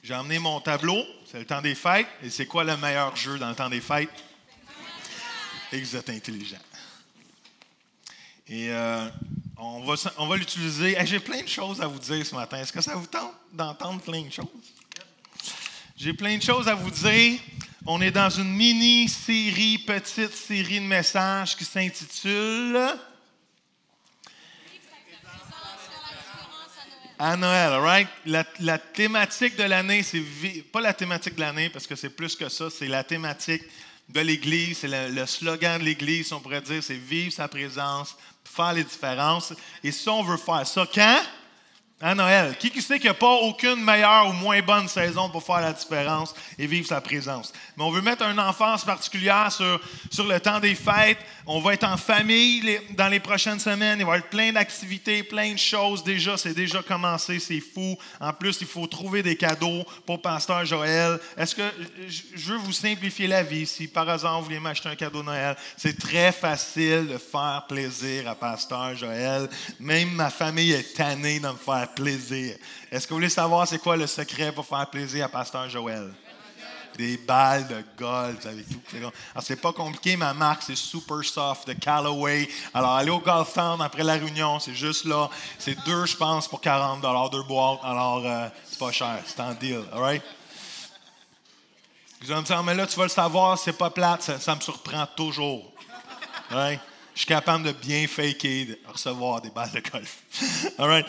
J'ai emmené mon tableau, c'est le temps des fêtes. Et c'est quoi le meilleur jeu dans le temps des fêtes? Et vous êtes intelligent. Et on va l'utiliser. Hey, j'ai plein de choses à vous dire ce matin. Est-ce que ça vous tente d'entendre plein de choses? J'ai plein de choses à vous dire. On est dans une mini-série, petite série de messages qui s'intitule À Noël, all right? La thématique de l'année, c'est pas la thématique de l'année parce que c'est plus que ça, c'est la thématique de l'Église, c'est le slogan de l'Église, on pourrait dire, c'est vivre sa présence, faire les différences. Et ça, on veut faire ça quand? À Noël. Qui sait qu'il n'y a pas aucune meilleure ou moins bonne saison pour faire la différence et vivre sa présence? Mais on veut mettre une emphase particulière sur le temps des fêtes. On va être en famille dans les prochaines semaines. Il va y avoir plein d'activités, plein de choses. C'est déjà commencé, c'est fou. En plus, il faut trouver des cadeaux pour Pasteur Joël. Est-ce que je veux vous simplifier la vie? Si par hasard vous voulez m'acheter un cadeau de Noël, c'est très facile de faire plaisir à Pasteur Joël. Même ma famille est tannée de me faire plaisir. Est-ce que vous voulez savoir c'est quoi le secret pour faire plaisir à Pasteur Joël? Des balles de golf avec tout. Alors, c'est pas compliqué, ma marque, c'est Super Soft de Callaway. Alors, allez au Golf Town après la réunion, c'est juste là. C'est 2, je pense, pour 40 $, 2 boîtes. Alors, c'est pas cher, c'est en deal. All right? Vous allez me dire, mais là, tu vas le savoir, c'est pas plate, ça me surprend toujours. All right? Je suis capable de bien faker, de recevoir des balles de golf. All right.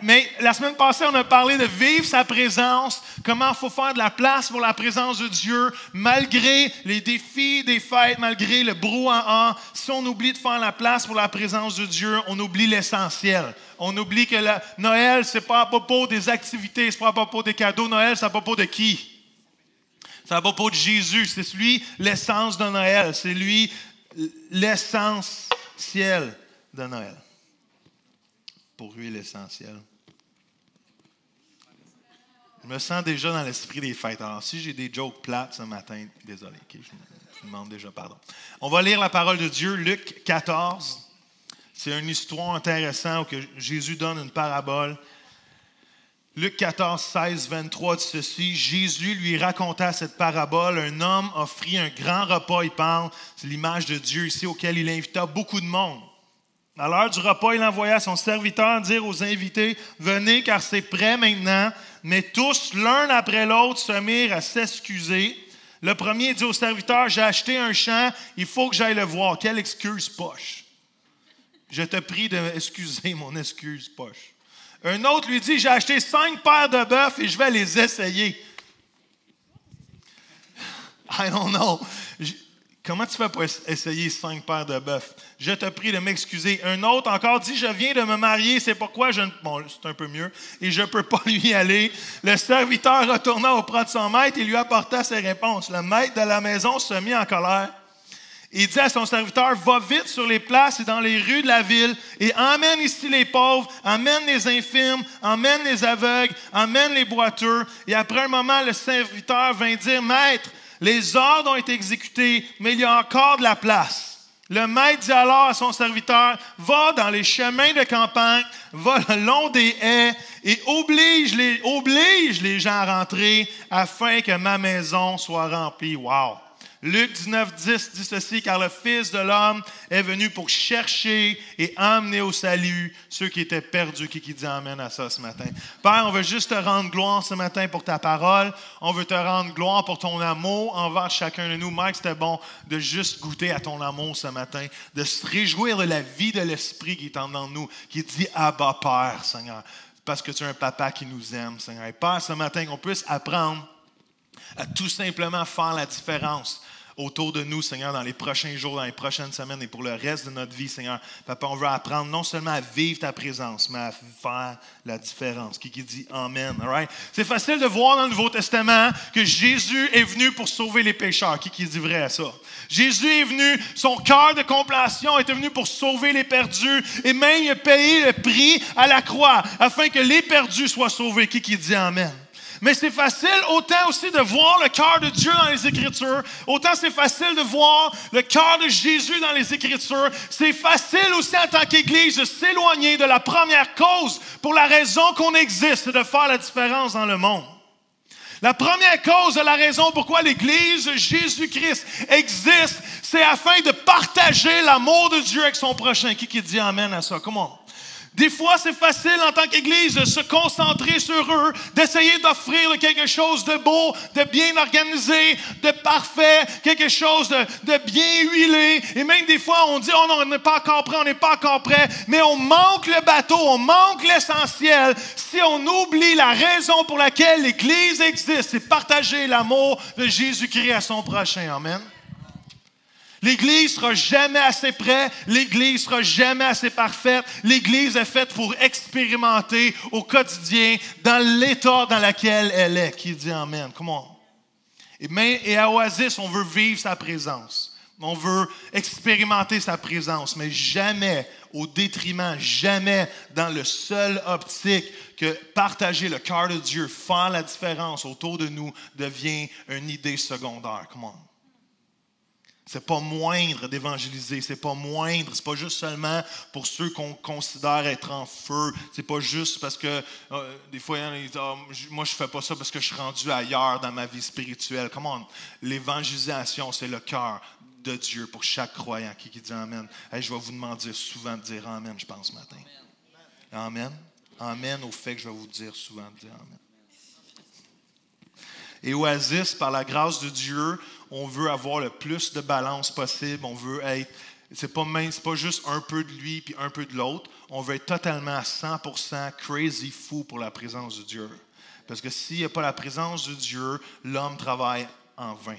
Mais la semaine passée, on a parlé de vivre sa présence, comment il faut faire de la place pour la présence de Dieu, malgré les défis des fêtes, malgré le brouhaha. Si on oublie de faire la place pour la présence de Dieu, on oublie l'essentiel. On oublie que Noël, c'est pas à propos des activités, c'est pas à propos des cadeaux. Noël, c'est à propos de qui? C'est à propos de Jésus. C'est lui l'essence de Noël. C'est lui l'essentiel de Noël. Pour lui, l'essentiel. Je me sens déjà dans l'esprit des fêtes. Alors, si j'ai des jokes plates ce matin, désolé, okay, je vous demande déjà pardon. On va lire la parole de Dieu, Luc 14. C'est une histoire intéressante où Jésus donne une parabole. Luc 14, 16, 23 dit ceci. Jésus lui raconta cette parabole. Un homme offrit un grand repas, il parle, c'est l'image de Dieu ici, auquel il invita beaucoup de monde. À l'heure du repas, il envoya son serviteur dire aux invités, « Venez, car c'est prêt maintenant. » Mais tous, l'un après l'autre, se mirent à s'excuser. Le premier dit au serviteur, « J'ai acheté un champ, il faut que j'aille le voir. » Quelle excuse poche. Je te prie d'excuser mon excuse poche. Un autre lui dit, « J'ai acheté 5 paires de bœufs et je vais les essayer. » I don't know. Comment tu fais pour essayer 5 paires de bœufs? Je te prie de m'excuser. Un autre encore dit, « Je viens de me marier, c'est pourquoi je ne... » Bon, c'est un peu mieux. Et je ne peux pas lui aller. Le serviteur retourna auprès de son maître et lui apporta ses réponses. Le maître de la maison se mit en colère. Il dit à son serviteur, « Va vite sur les places et dans les rues de la ville et emmène ici les pauvres, emmène les infirmes, emmène les aveugles, emmène les boiteux. » Et après un moment, le serviteur vint dire, « Maître, les ordres ont été exécutés, mais il y a encore de la place. » Le maître dit alors à son serviteur, « Va dans les chemins de campagne, va le long des haies et oblige les gens à rentrer afin que ma maison soit remplie. » Wow! Luc 19, 10 dit ceci, « Car le Fils de l'homme est venu pour chercher et emmener au salut ceux qui étaient perdus. » Qui dit amen à ça ce matin? Père, on veut juste te rendre gloire ce matin pour ta parole. On veut te rendre gloire pour ton amour envers chacun de nous. Mike, c'était bon de juste goûter à ton amour ce matin, de se réjouir de la vie de l'Esprit qui est en nous, qui dit « Abba, Père, Seigneur, parce que tu es un papa qui nous aime, Seigneur. » Et Père, ce matin, qu'on puisse apprendre à tout simplement faire la différence autour de nous, Seigneur, dans les prochains jours, dans les prochaines semaines et pour le reste de notre vie, Seigneur. Papa, on veut apprendre non seulement à vivre ta présence, mais à faire la différence. Qui dit Amen, all right? C'est facile de voir dans le Nouveau Testament que Jésus est venu pour sauver les pécheurs. Qui dit vrai à ça? Jésus est venu, son cœur de compassion est venu pour sauver les perdus et même il a payé le prix à la croix afin que les perdus soient sauvés. Qui dit Amen? Mais c'est facile autant aussi de voir le cœur de Dieu dans les Écritures, autant c'est facile de voir le cœur de Jésus dans les Écritures. C'est facile aussi en tant qu'Église de s'éloigner de la première cause pour la raison qu'on existe, de faire la différence dans le monde. La première cause de la raison pourquoi l'Église de Jésus-Christ existe, c'est afin de partager l'amour de Dieu avec son prochain. Qui dit amen à ça? Comment? Des fois, c'est facile en tant qu'Église de se concentrer sur eux, d'essayer d'offrir quelque chose de beau, de bien organisé, de parfait, quelque chose de bien huilé. Et même des fois, on dit, oh non, on n'est pas encore prêt, on n'est pas encore prêt. Mais on manque le bateau, on manque l'essentiel. Si on oublie la raison pour laquelle l'Église existe, c'est partager l'amour de Jésus-Christ à son prochain. Amen. L'Église ne sera jamais assez prête, l'Église ne sera jamais assez parfaite. L'Église est faite pour expérimenter au quotidien dans l'état dans lequel elle est. Qui dit amen? Comment? Et à Oasis, on veut vivre sa présence. On veut expérimenter sa présence, mais jamais au détriment, jamais dans le seul optique que partager le cœur de Dieu, faire la différence autour de nous devient une idée secondaire. Comment? C'est pas moindre d'évangéliser, c'est pas moindre, c'est pas juste seulement pour ceux qu'on considère être en feu, c'est pas juste parce que des fois, moi je fais pas ça parce que je suis rendu ailleurs dans ma vie spirituelle. Comment? L'évangélisation, c'est le cœur de Dieu pour chaque croyant. Qui dit amen? Hey, je vais vous demander souvent de dire amen, je pense, ce matin. Amen. Amen au fait que je vais vous dire souvent de dire amen. Et Oasis, par la grâce de Dieu, on veut avoir le plus de balance possible. On veut être, c'est pas juste un peu de lui puis un peu de l'autre. On veut être totalement à 100% crazy fou pour la présence de Dieu. Parce que s'il n'y a pas la présence de Dieu, l'homme travaille en vain.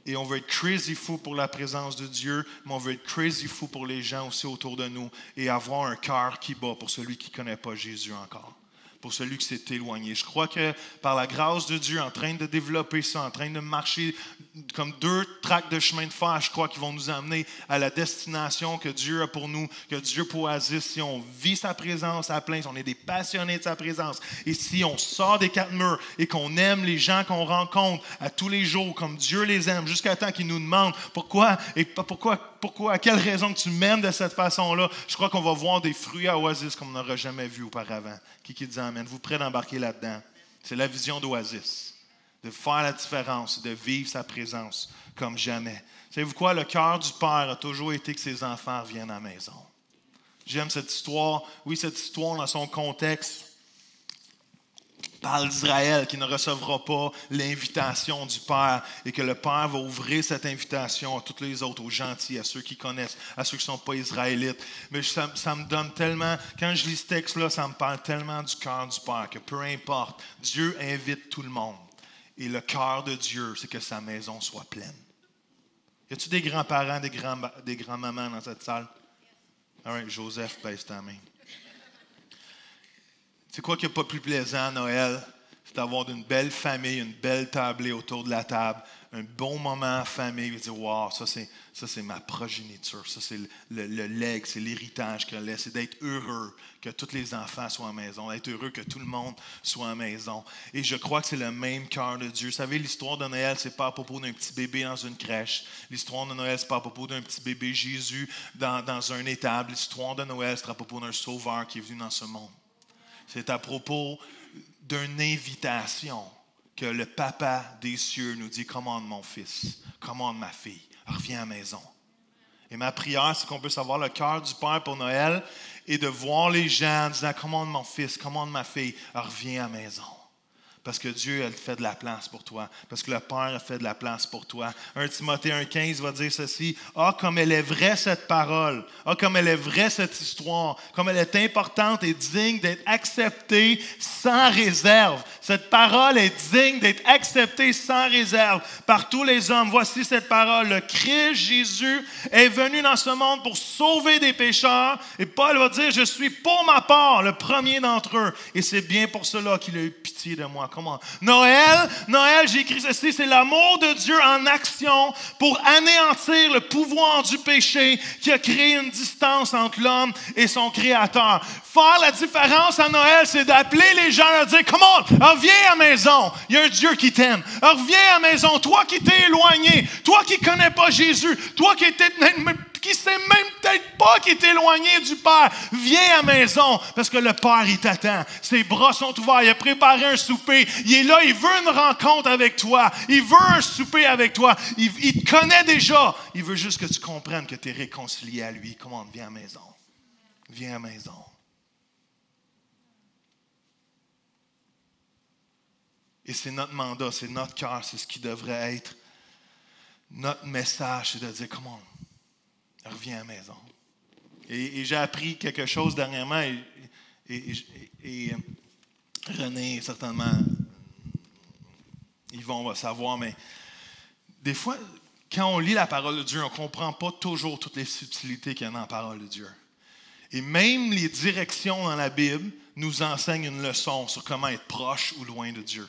Et on veut être crazy fou pour la présence de Dieu, mais on veut être crazy fou pour les gens aussi autour de nous et avoir un cœur qui bat pour celui qui ne connaît pas Jésus encore. Pour celui qui s'est éloigné. Je crois que par la grâce de Dieu, en train de développer ça, en train de marcher comme 2 tracts de chemin de fer, je crois qu'ils vont nous amener à la destination que Dieu a pour nous, que Dieu pour Oasis, si on vit sa présence à plein, si on est des passionnés de sa présence, et si on sort des 4 murs et qu'on aime les gens qu'on rencontre à tous les jours, comme Dieu les aime, jusqu'à temps qu'ils nous demandent pourquoi, à quelle raison que tu m'aimes de cette façon-là, je crois qu'on va voir des fruits à Oasis comme on n'aura jamais vu auparavant. Qui dit amen? Vous prêts d'embarquer là-dedans? C'est la vision d'Oasis. De faire la différence, de vivre sa présence comme jamais. Savez-vous quoi? Le cœur du Père a toujours été que ses enfants reviennent à la maison. J'aime cette histoire. Oui, cette histoire dans son contexte parle d'Israël qui ne recevra pas l'invitation du Père et que le Père va ouvrir cette invitation à tous les autres, aux gentils, à ceux qui connaissent, à ceux qui ne sont pas israélites. Mais ça me donne tellement, quand je lis ce texte-là, ça me parle tellement du cœur du Père que peu importe, Dieu invite tout le monde. Et le cœur de Dieu, c'est que sa maison soit pleine. Y a-t-il des grands-parents, des grands-mamans dans cette salle? All right, Joseph, baisse ta main. C'est quoi qui n'est pas plus plaisant à Noël? C'est d'avoir une belle famille, une belle tablée autour de la table, un bon moment en famille, et dire, wow, ça c'est ma progéniture, ça c'est le legs, c'est l'héritage qu'elle laisse, c'est d'être heureux que tous les enfants soient à la maison, d'être heureux que tout le monde soit à la maison. Et je crois que c'est le même cœur de Dieu. Vous savez, l'histoire de Noël, c'est pas à propos d'un petit bébé dans une crèche. L'histoire de Noël, c'est pas à propos d'un petit bébé Jésus dans un étable. L'histoire de Noël, c'est à propos d'un sauveur qui est venu dans ce monde. C'est à propos d'une invitation que le Papa des cieux nous dit, commande mon fils, commande ma fille, reviens à la maison. Et ma prière, c'est qu'on puisse avoir le cœur du Père pour Noël et de voir les gens en disant, commande mon fils, commande ma fille, reviens à la maison. Parce que Dieu a fait de la place pour toi. Parce que le Père a fait de la place pour toi. 1 Timothée 1,15 va dire ceci. Ah, comme elle est vraie cette parole. Ah, comme elle est vraie cette histoire. Comme elle est importante et digne d'être acceptée sans réserve. Cette parole est digne d'être acceptée sans réserve par tous les hommes. Voici cette parole. Le Christ Jésus est venu dans ce monde pour sauver des pécheurs. Et Paul va dire, je suis pour ma part le premier d'entre eux. Et c'est bien pour cela qu'il a eu pitié de moi. Comment? Noël, j'ai écrit ceci, c'est l'amour de Dieu en action pour anéantir le pouvoir du péché qui a créé une distance entre l'homme et son Créateur. Faire la différence à Noël, c'est d'appeler les gens à dire, come on, reviens à la maison, il y a un Dieu qui t'aime. Reviens à la maison, toi qui t'es éloigné, toi qui ne connais pas Jésus, toi qui étais qui ne sait même peut-être pas qu'il est éloigné du Père. Viens à la maison, parce que le Père, il t'attend. Ses bras sont ouverts, il a préparé un souper. Il est là, il veut une rencontre avec toi. Il veut un souper avec toi. Il te connaît déjà. Il veut juste que tu comprennes que tu es réconcilié à lui. Comment viens à la maison. Viens à la maison. Et c'est notre mandat, c'est notre cœur, c'est ce qui devrait être notre message, c'est de dire, comment, reviens à la maison. Et j'ai appris quelque chose dernièrement, et René, certainement, Yvon va savoir, mais des fois, quand on lit la parole de Dieu, on ne comprend pas toujours toutes les subtilités qu'il y a dans la parole de Dieu. Et même les directions dans la Bible nous enseignent une leçon sur comment être proche ou loin de Dieu.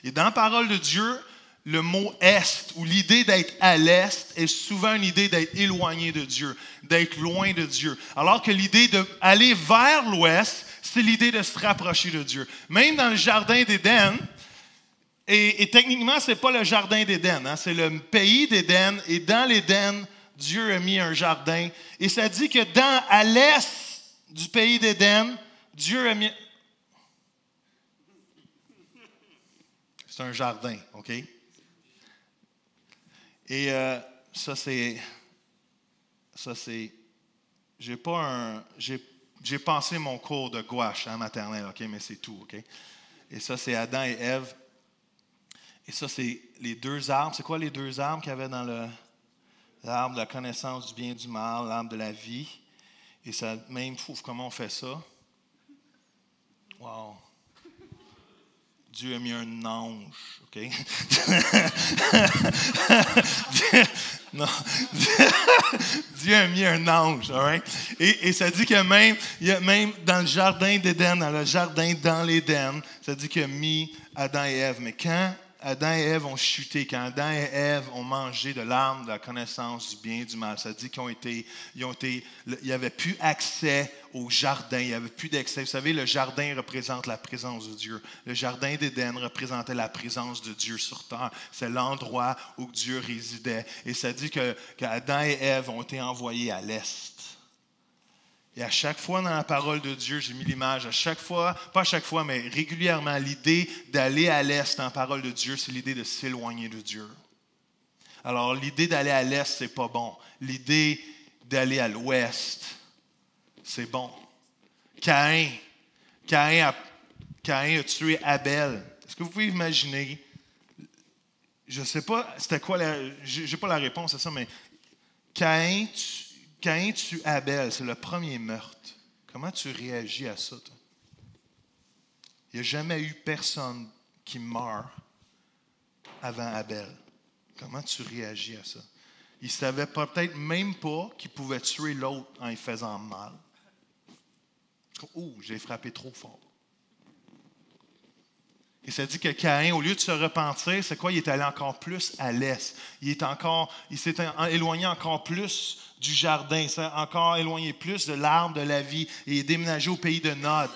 Et dans la parole de Dieu, le mot « est » ou l'idée d'être à l'est est souvent une idée d'être éloigné de Dieu, d'être loin de Dieu. Alors que l'idée d'aller vers l'ouest, c'est l'idée de se rapprocher de Dieu. Même dans le jardin d'Éden, et techniquement, ce n'est pas le jardin d'Éden, hein, c'est le pays d'Éden. Et dans l'Éden, Dieu a mis un jardin. Et ça dit que à l'est du pays d'Éden, Dieu a mis... C'est un jardin, OK? Et ça, c'est... J'ai pensé mon cours de gouache en maternelle, OK? Mais c'est tout, OK? Et ça, c'est Adam et Ève. Et ça, c'est les deux arbres. C'est quoi les deux arbres qu'il y avait dans l'arbre de la connaissance du bien et du mal, l'arbre de la vie? Et ça, même, comment on fait ça? Wow! Dieu a mis un ange, OK? Non. Dieu a mis un ange, all right? Et ça dit que même dans le jardin d'Éden, dans le jardin dans l'Éden, ça dit qu'il a mis Adam et Ève. Mais quand Adam et Ève ont chuté, quand Adam et Ève ont mangé de l'arbre de la connaissance du bien et du mal, ça dit il n'y avait plus accès au jardin, il n'y avait plus d'accès. Vous savez, le jardin représente la présence de Dieu. Le jardin d'Éden représentait la présence de Dieu sur terre. C'est l'endroit où Dieu résidait. Et ça dit qu'Adam et Ève ont été envoyés à l'est. Et à chaque fois dans la parole de Dieu, j'ai mis l'image, à chaque fois, pas à chaque fois, mais régulièrement, l'idée d'aller à l'est dans la parole de Dieu, c'est l'idée de s'éloigner de Dieu. Alors, l'idée d'aller à l'est, c'est pas bon. L'idée d'aller à l'ouest, c'est bon. Caïn a tué Abel. Est-ce que vous pouvez imaginer, je ne sais pas, c'était quoi, je n'ai pas la réponse à ça, mais Caïn tue Abel, c'est le premier meurtre. Comment tu réagis à ça, toi? Il n'y a jamais eu personne qui meurt avant Abel. Comment tu réagis à ça? Il ne savait peut-être même pas qu'il pouvait tuer l'autre en lui faisant mal. J'ai frappé trop fort. Et ça dit que Caïn, au lieu de se repentir, c'est quoi? Il est allé encore plus à l'est. Il s'est éloigné encore plus du jardin. Il s'est encore éloigné plus de l'arbre de la vie. Et il est déménagé au pays de Nod.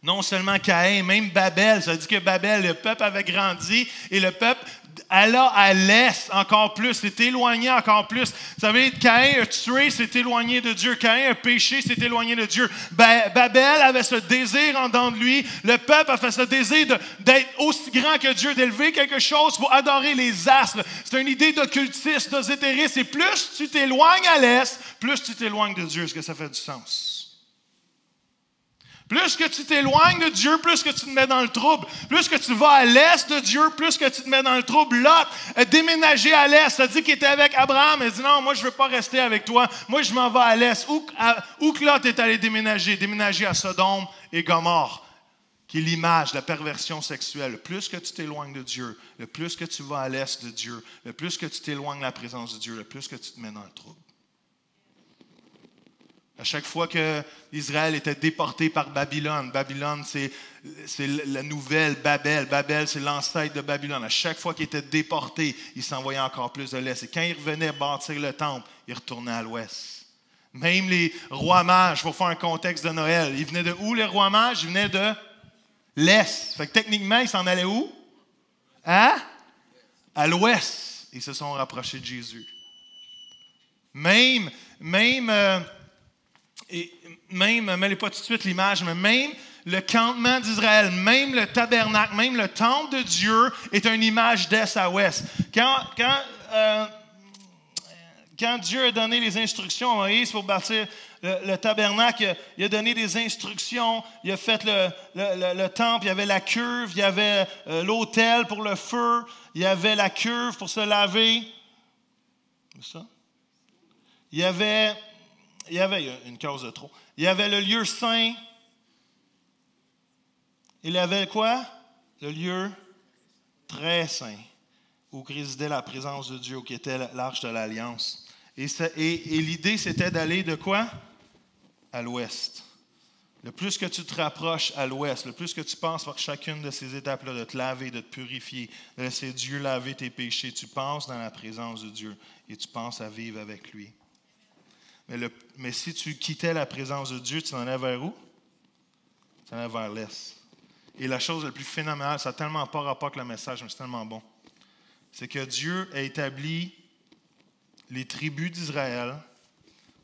Non seulement Caïn, même Babel. Ça dit que Babel, le peuple avait grandi et le peuple alla à l'est encore plus, s'est éloigné encore plus. Vous savez, Caïn a tué, s'est éloigné de Dieu. Caïn a péché, s'est éloigné de Dieu. Babel avait ce désir en dedans de lui. Le peuple a fait ce désir d'être aussi grand que Dieu, d'élever quelque chose pour adorer les astres. C'est une idée d'occultisme, d'ésotérisme. Et plus tu t'éloignes à l'est, plus tu t'éloignes de Dieu. Est-ce que ça fait du sens? Plus que tu t'éloignes de Dieu, plus que tu te mets dans le trouble. Plus que tu vas à l'est de Dieu, plus que tu te mets dans le trouble. Lot a déménagé à l'est. Ça dit qu'il était avec Abraham. Il dit non, moi je ne veux pas rester avec toi. Moi je m'en vais à l'est. Où que Lot est allé déménager? Déménager à Sodome et Gomorrhe, qui est l'image de la perversion sexuelle. Le plus que tu t'éloignes de Dieu, le plus que tu vas à l'est de Dieu, le plus que tu t'éloignes de la présence de Dieu, le plus que tu te mets dans le trouble. À chaque fois qu'Israël était déporté par Babylone, Babylone, c'est la nouvelle Babel. Babel, c'est l'ancêtre de Babylone. À chaque fois qu'il était déporté, il s'envoyait encore plus de l'est. Et quand il revenait bâtir le temple, il retournait à l'ouest. Même les rois mages, pour faire un contexte de Noël, ils venaient de où, les rois mages? Ils venaient de l'est. Fait que techniquement, ils s'en allaient où? À l'ouest. Ils se sont rapprochés de Jésus. Même, mêlez pas tout de suite l'image, mais même le campement d'Israël, même le tabernacle, même le temple de Dieu est une image d'est à ouest. Quand Dieu a donné les instructions à Moïse pour bâtir le tabernacle, il a donné des instructions, il a fait le temple, il y avait la cuve, il y avait l'autel pour le feu, il y avait la cuve pour se laver. C'est ça? Il y avait une cause de trop. Il y avait le lieu saint. Il y avait quoi? Le lieu très saint, où résidait la présence de Dieu, qui était l'arche de l'Alliance. Et l'idée, c'était d'aller de quoi? À l'ouest. Le plus que tu te rapproches à l'ouest, le plus que tu penses par chacune de ces étapes-là, de te laver, de te purifier, de laisser Dieu laver tes péchés, tu penses dans la présence de Dieu et tu penses à vivre avec lui. Mais si tu quittais la présence de Dieu, tu t'en allais vers où? Tu t'en allais vers l'est. Et la chose la plus phénoménale, ça n'a tellement pas rapport avec le message, mais c'est tellement bon, c'est que Dieu a établi les tribus d'Israël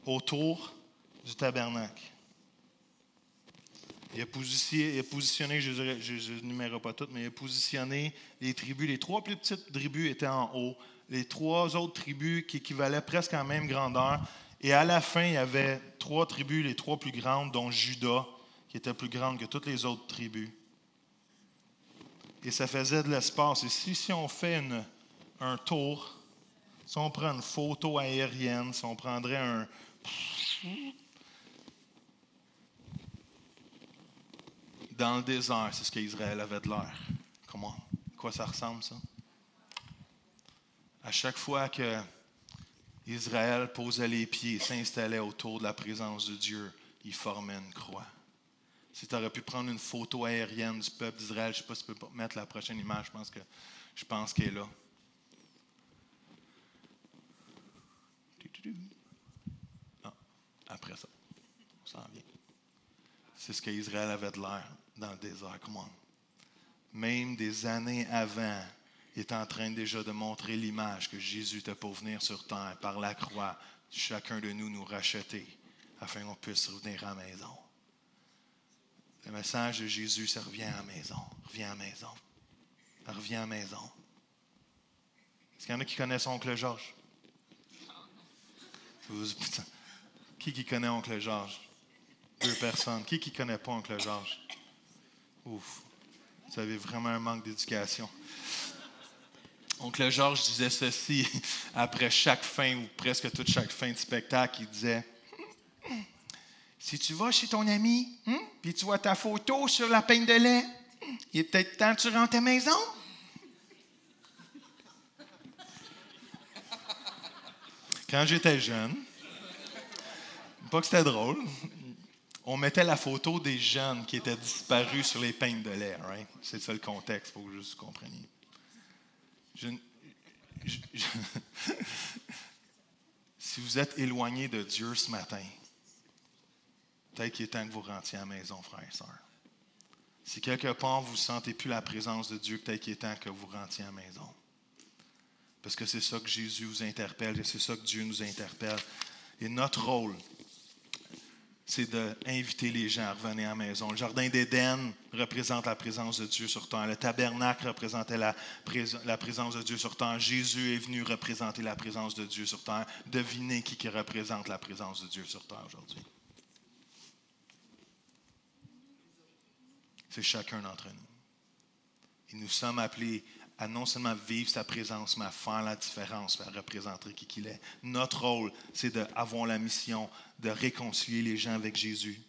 autour du tabernacle. Il a positionné, je ne numérerai pas toutes, mais il a positionné les tribus. Les 3 plus petites tribus étaient en haut. Les 3 autres tribus qui équivalaient presque à la même grandeur. Et à la fin, il y avait 3 tribus, les 3 plus grandes, dont Juda, qui était plus grande que toutes les autres tribus. Et ça faisait de l'espace. Et si on fait un tour, si on prend une photo aérienne, si on prendrait un... Dans le désert, c'est ce qu'Israël avait de l'air. Comment? À quoi ça ressemble, ça? À chaque fois que Israël posait les pieds et s'installait autour de la présence de Dieu, il formait une croix. Si tu aurais pu prendre une photo aérienne du peuple d'Israël, je ne sais pas si tu peux mettre la prochaine image, je pense qu'elle est là. Ah, après ça, on s'en vient. C'est ce qu'Israël avait de l'air dans le désert. Come on. Même des années avant, il est en train déjà de montrer l'image que Jésus était pour venir sur terre par la croix, chacun de nous racheter, afin qu'on puisse revenir à la maison. Le message de Jésus, c'est reviens à la maison, reviens à la maison, reviens à la maison. Est-ce qu'il y en a qui connaissent Oncle Georges? Qui connaît Oncle Georges? 2 personnes. Qui ne connaît pas Oncle Georges? Ouf, vous avez vraiment un manque d'éducation. Oncle Georges disait ceci après chaque fin, ou presque toute chaque fin de spectacle, il disait: si tu vas chez ton ami, puis tu vois ta photo sur la peigne de lait, il est peut-être temps que tu rentres à la maison. Quand j'étais jeune, pas que c'était drôle, on mettait la photo des jeunes qui étaient disparus sur les peignes de lait. Right? C'est ça le contexte, il faut que vous compreniez. Si vous êtes éloigné de Dieu ce matin, peut-être qu'il est temps que vous rentiez à la maison, frères et sœurs. Si quelque part vous ne sentez plus la présence de Dieu, peut-être qu'il est temps que vous rentiez à la maison. Parce que c'est ça que Jésus vous interpelle et c'est ça que Dieu nous interpelle. Et notre rôle, c'est d'inviter les gens à revenir à la maison. Le jardin d'Éden représente la présence de Dieu sur terre. Le tabernacle représentait la présence de Dieu sur terre. Jésus est venu représenter la présence de Dieu sur terre. Devinez qui représente la présence de Dieu sur terre aujourd'hui. C'est chacun d'entre nous. Et nous sommes appelés à non seulement vivre sa présence, mais à faire la différence, à représenter qui il est. Notre rôle, c'est d'avoir la mission de réconcilier les gens avec Jésus.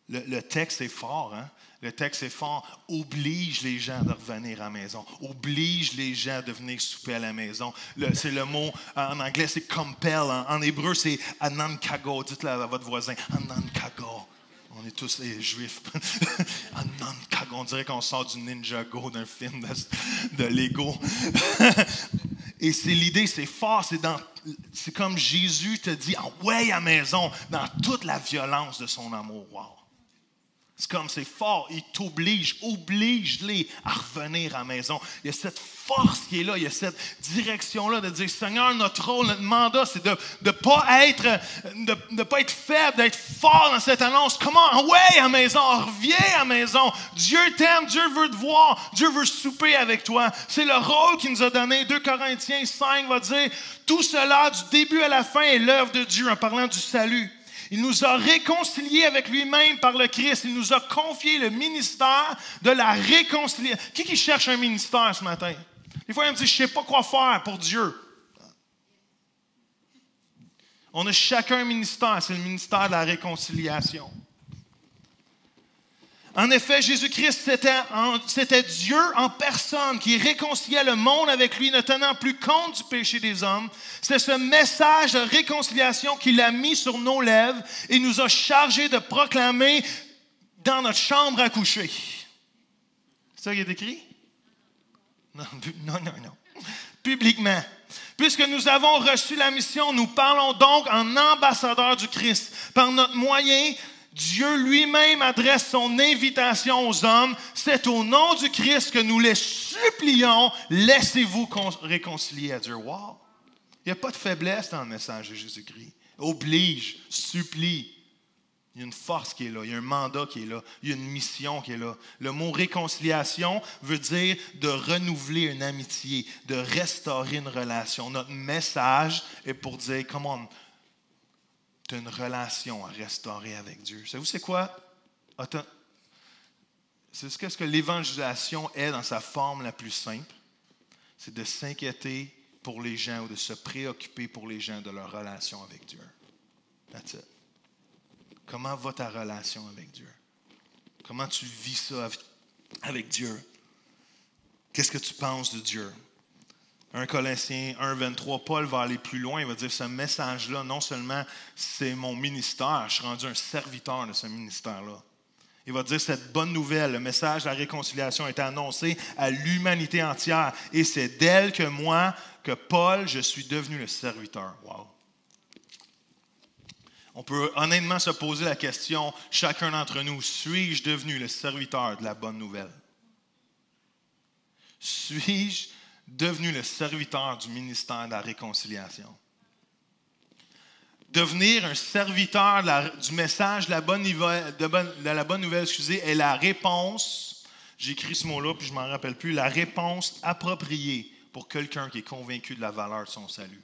Le texte est fort, hein? Le texte est fort. Oblige les gens de revenir à la maison. Oblige les gens de venir souper à la maison. C'est le mot, en anglais, c'est compel. En hébreu, c'est anankago. Dites-le à votre voisin. Anankago. On est tous les juifs. Anankago. On dirait qu'on sort du Ninjago d'un film de Lego. Et c'est l'idée, c'est fort. C'est comme Jésus te dit, ouais, à la maison, dans toute la violence de son amour. Wow. C'est fort, il t'oblige, oblige-les à revenir à la maison. Il y a cette force qui est là, il y a cette direction-là de dire, Seigneur, notre rôle, notre mandat, c'est de ne pas être faible, d'être fort dans cette annonce. Comment? Ouais, à la maison, reviens à la maison. Dieu t'aime, Dieu veut te voir, Dieu veut souper avec toi. C'est le rôle qu'il nous a donné. 2 Corinthiens 5 va dire, tout cela, du début à la fin, est l'œuvre de Dieu en parlant du salut. Il nous a réconciliés avec lui-même par le Christ. Il nous a confié le ministère de la réconciliation. Qui cherche un ministère ce matin? Des fois, il me dit, je ne sais pas quoi faire pour Dieu. On a chacun un ministère, c'est le ministère de la réconciliation. En effet, Jésus-Christ, c'était Dieu en personne qui réconciliait le monde avec lui, ne tenant plus compte du péché des hommes. C'est ce message de réconciliation qu'il a mis sur nos lèvres et nous a chargés de proclamer dans notre chambre à coucher. C'est ça qui est écrit? Non. Publiquement. Puisque nous avons reçu la mission, nous parlons donc en ambassadeurs du Christ. Par notre moyen, Dieu lui-même adresse son invitation aux hommes. C'est au nom du Christ que nous les supplions, laissez-vous réconcilier à Dieu. Wow! Il n'y a pas de faiblesse dans le message de Jésus-Christ. Oblige, supplie. Il y a une force qui est là, il y a un mandat qui est là, il y a une mission qui est là. Le mot réconciliation veut dire de renouveler une amitié, de restaurer une relation. Notre message est pour dire, come on, tu as une relation à restaurer avec Dieu. Savez-vous c'est quoi? C'est ce que l'évangélisation est dans sa forme la plus simple. C'est de s'inquiéter pour les gens ou de se préoccuper pour les gens de leur relation avec Dieu. That's it. Comment va ta relation avec Dieu? Comment tu vis ça avec Dieu? Qu'est-ce que tu penses de Dieu? 1 Colossiens 1, 23, Paul va aller plus loin. Il va dire, ce message-là, non seulement c'est mon ministère, je suis rendu un serviteur de ce ministère-là. Il va dire, cette bonne nouvelle, le message de la réconciliation est annoncé à l'humanité entière. Et c'est d'elle que moi, que Paul, je suis devenu le serviteur. Wow! On peut honnêtement se poser la question, chacun d'entre nous, suis-je devenu le serviteur de la bonne nouvelle? Suis-je devenu le serviteur du ministère de la réconciliation? Devenir un serviteur du message de la bonne nouvelle, est la réponse, j'écris ce mot-là puis je ne m'en rappelle plus, la réponse appropriée pour quelqu'un qui est convaincu de la valeur de son salut.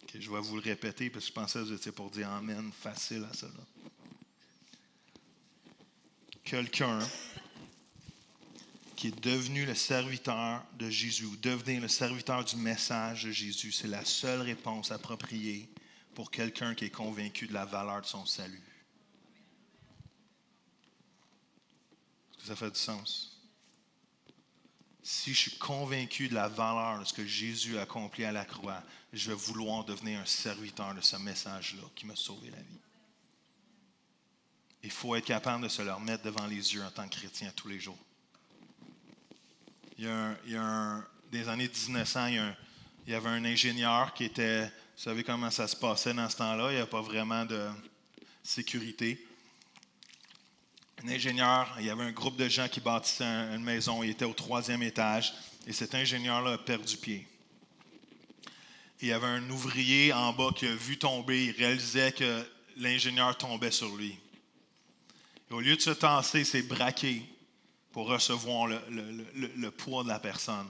Okay, je vais vous le répéter parce que je pensais que vous étiez pour dire amen facile à cela. Quelqu'un qui est devenu le serviteur de Jésus, ou devenir le serviteur du message de Jésus, c'est la seule réponse appropriée pour quelqu'un qui est convaincu de la valeur de son salut. Est-ce que ça fait du sens? Si je suis convaincu de la valeur de ce que Jésus a accompli à la croix, je vais vouloir devenir un serviteur de ce message-là qui m'a sauvé la vie. Il faut être capable de se le remettre devant les yeux en tant que chrétien tous les jours. Des années 1900, il y avait un ingénieur qui était, vous savez comment ça se passait dans ce temps-là, il n'y avait pas vraiment de sécurité. Un ingénieur, il y avait un groupe de gens qui bâtissaient une maison, il était au 3e étage, et cet ingénieur-là a perdu pied. Et il y avait un ouvrier en bas qui a vu tomber, il réalisait que l'ingénieur tombait sur lui. Et au lieu de se tasser, il s'est braqué pour recevoir le poids de la personne,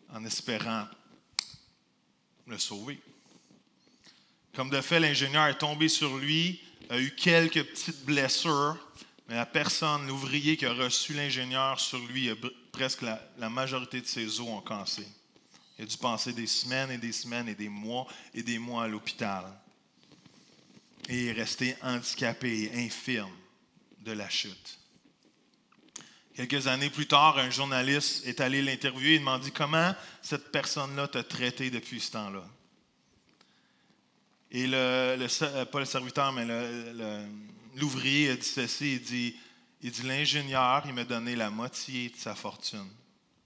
en espérant le sauver. Comme de fait, l'ingénieur est tombé sur lui, a eu quelques petites blessures, mais la personne, l'ouvrier qui a reçu l'ingénieur sur lui, presque la majorité de ses os ont cassé. Il a dû passer des semaines et des semaines et des mois à l'hôpital. Et il est resté handicapé et infirme de la chute. Quelques années plus tard, un journaliste est allé l'interviewer et demandé comment cette personne-là t'a traité depuis ce temps-là. Et pas le serviteur, mais l'ouvrier a dit ceci, il dit l'ingénieur, il m'a donné la moitié de sa fortune.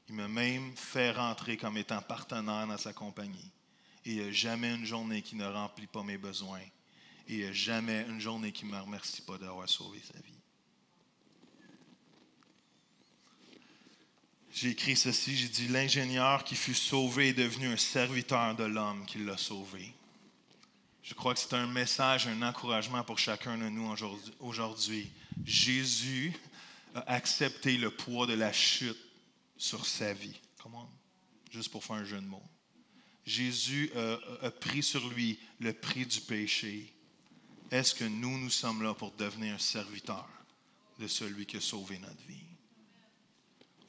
Il m'a même fait rentrer comme étant partenaire dans sa compagnie. Et il n'y a jamais une journée qui ne remplit pas mes besoins. Et il n'y a jamais une journée qui ne me remercie pas d'avoir sauvé sa vie. J'ai écrit ceci, j'ai dit, l'ingénieur qui fut sauvé est devenu un serviteur de l'homme qui l'a sauvé. Je crois que c'est un message, un encouragement pour chacun de nous aujourd'hui. Jésus a accepté le poids de la chute sur sa vie. Comment? Juste pour faire un jeu de mots. Jésus a pris sur lui le prix du péché. Est-ce que nous sommes là pour devenir un serviteur de celui qui a sauvé notre vie?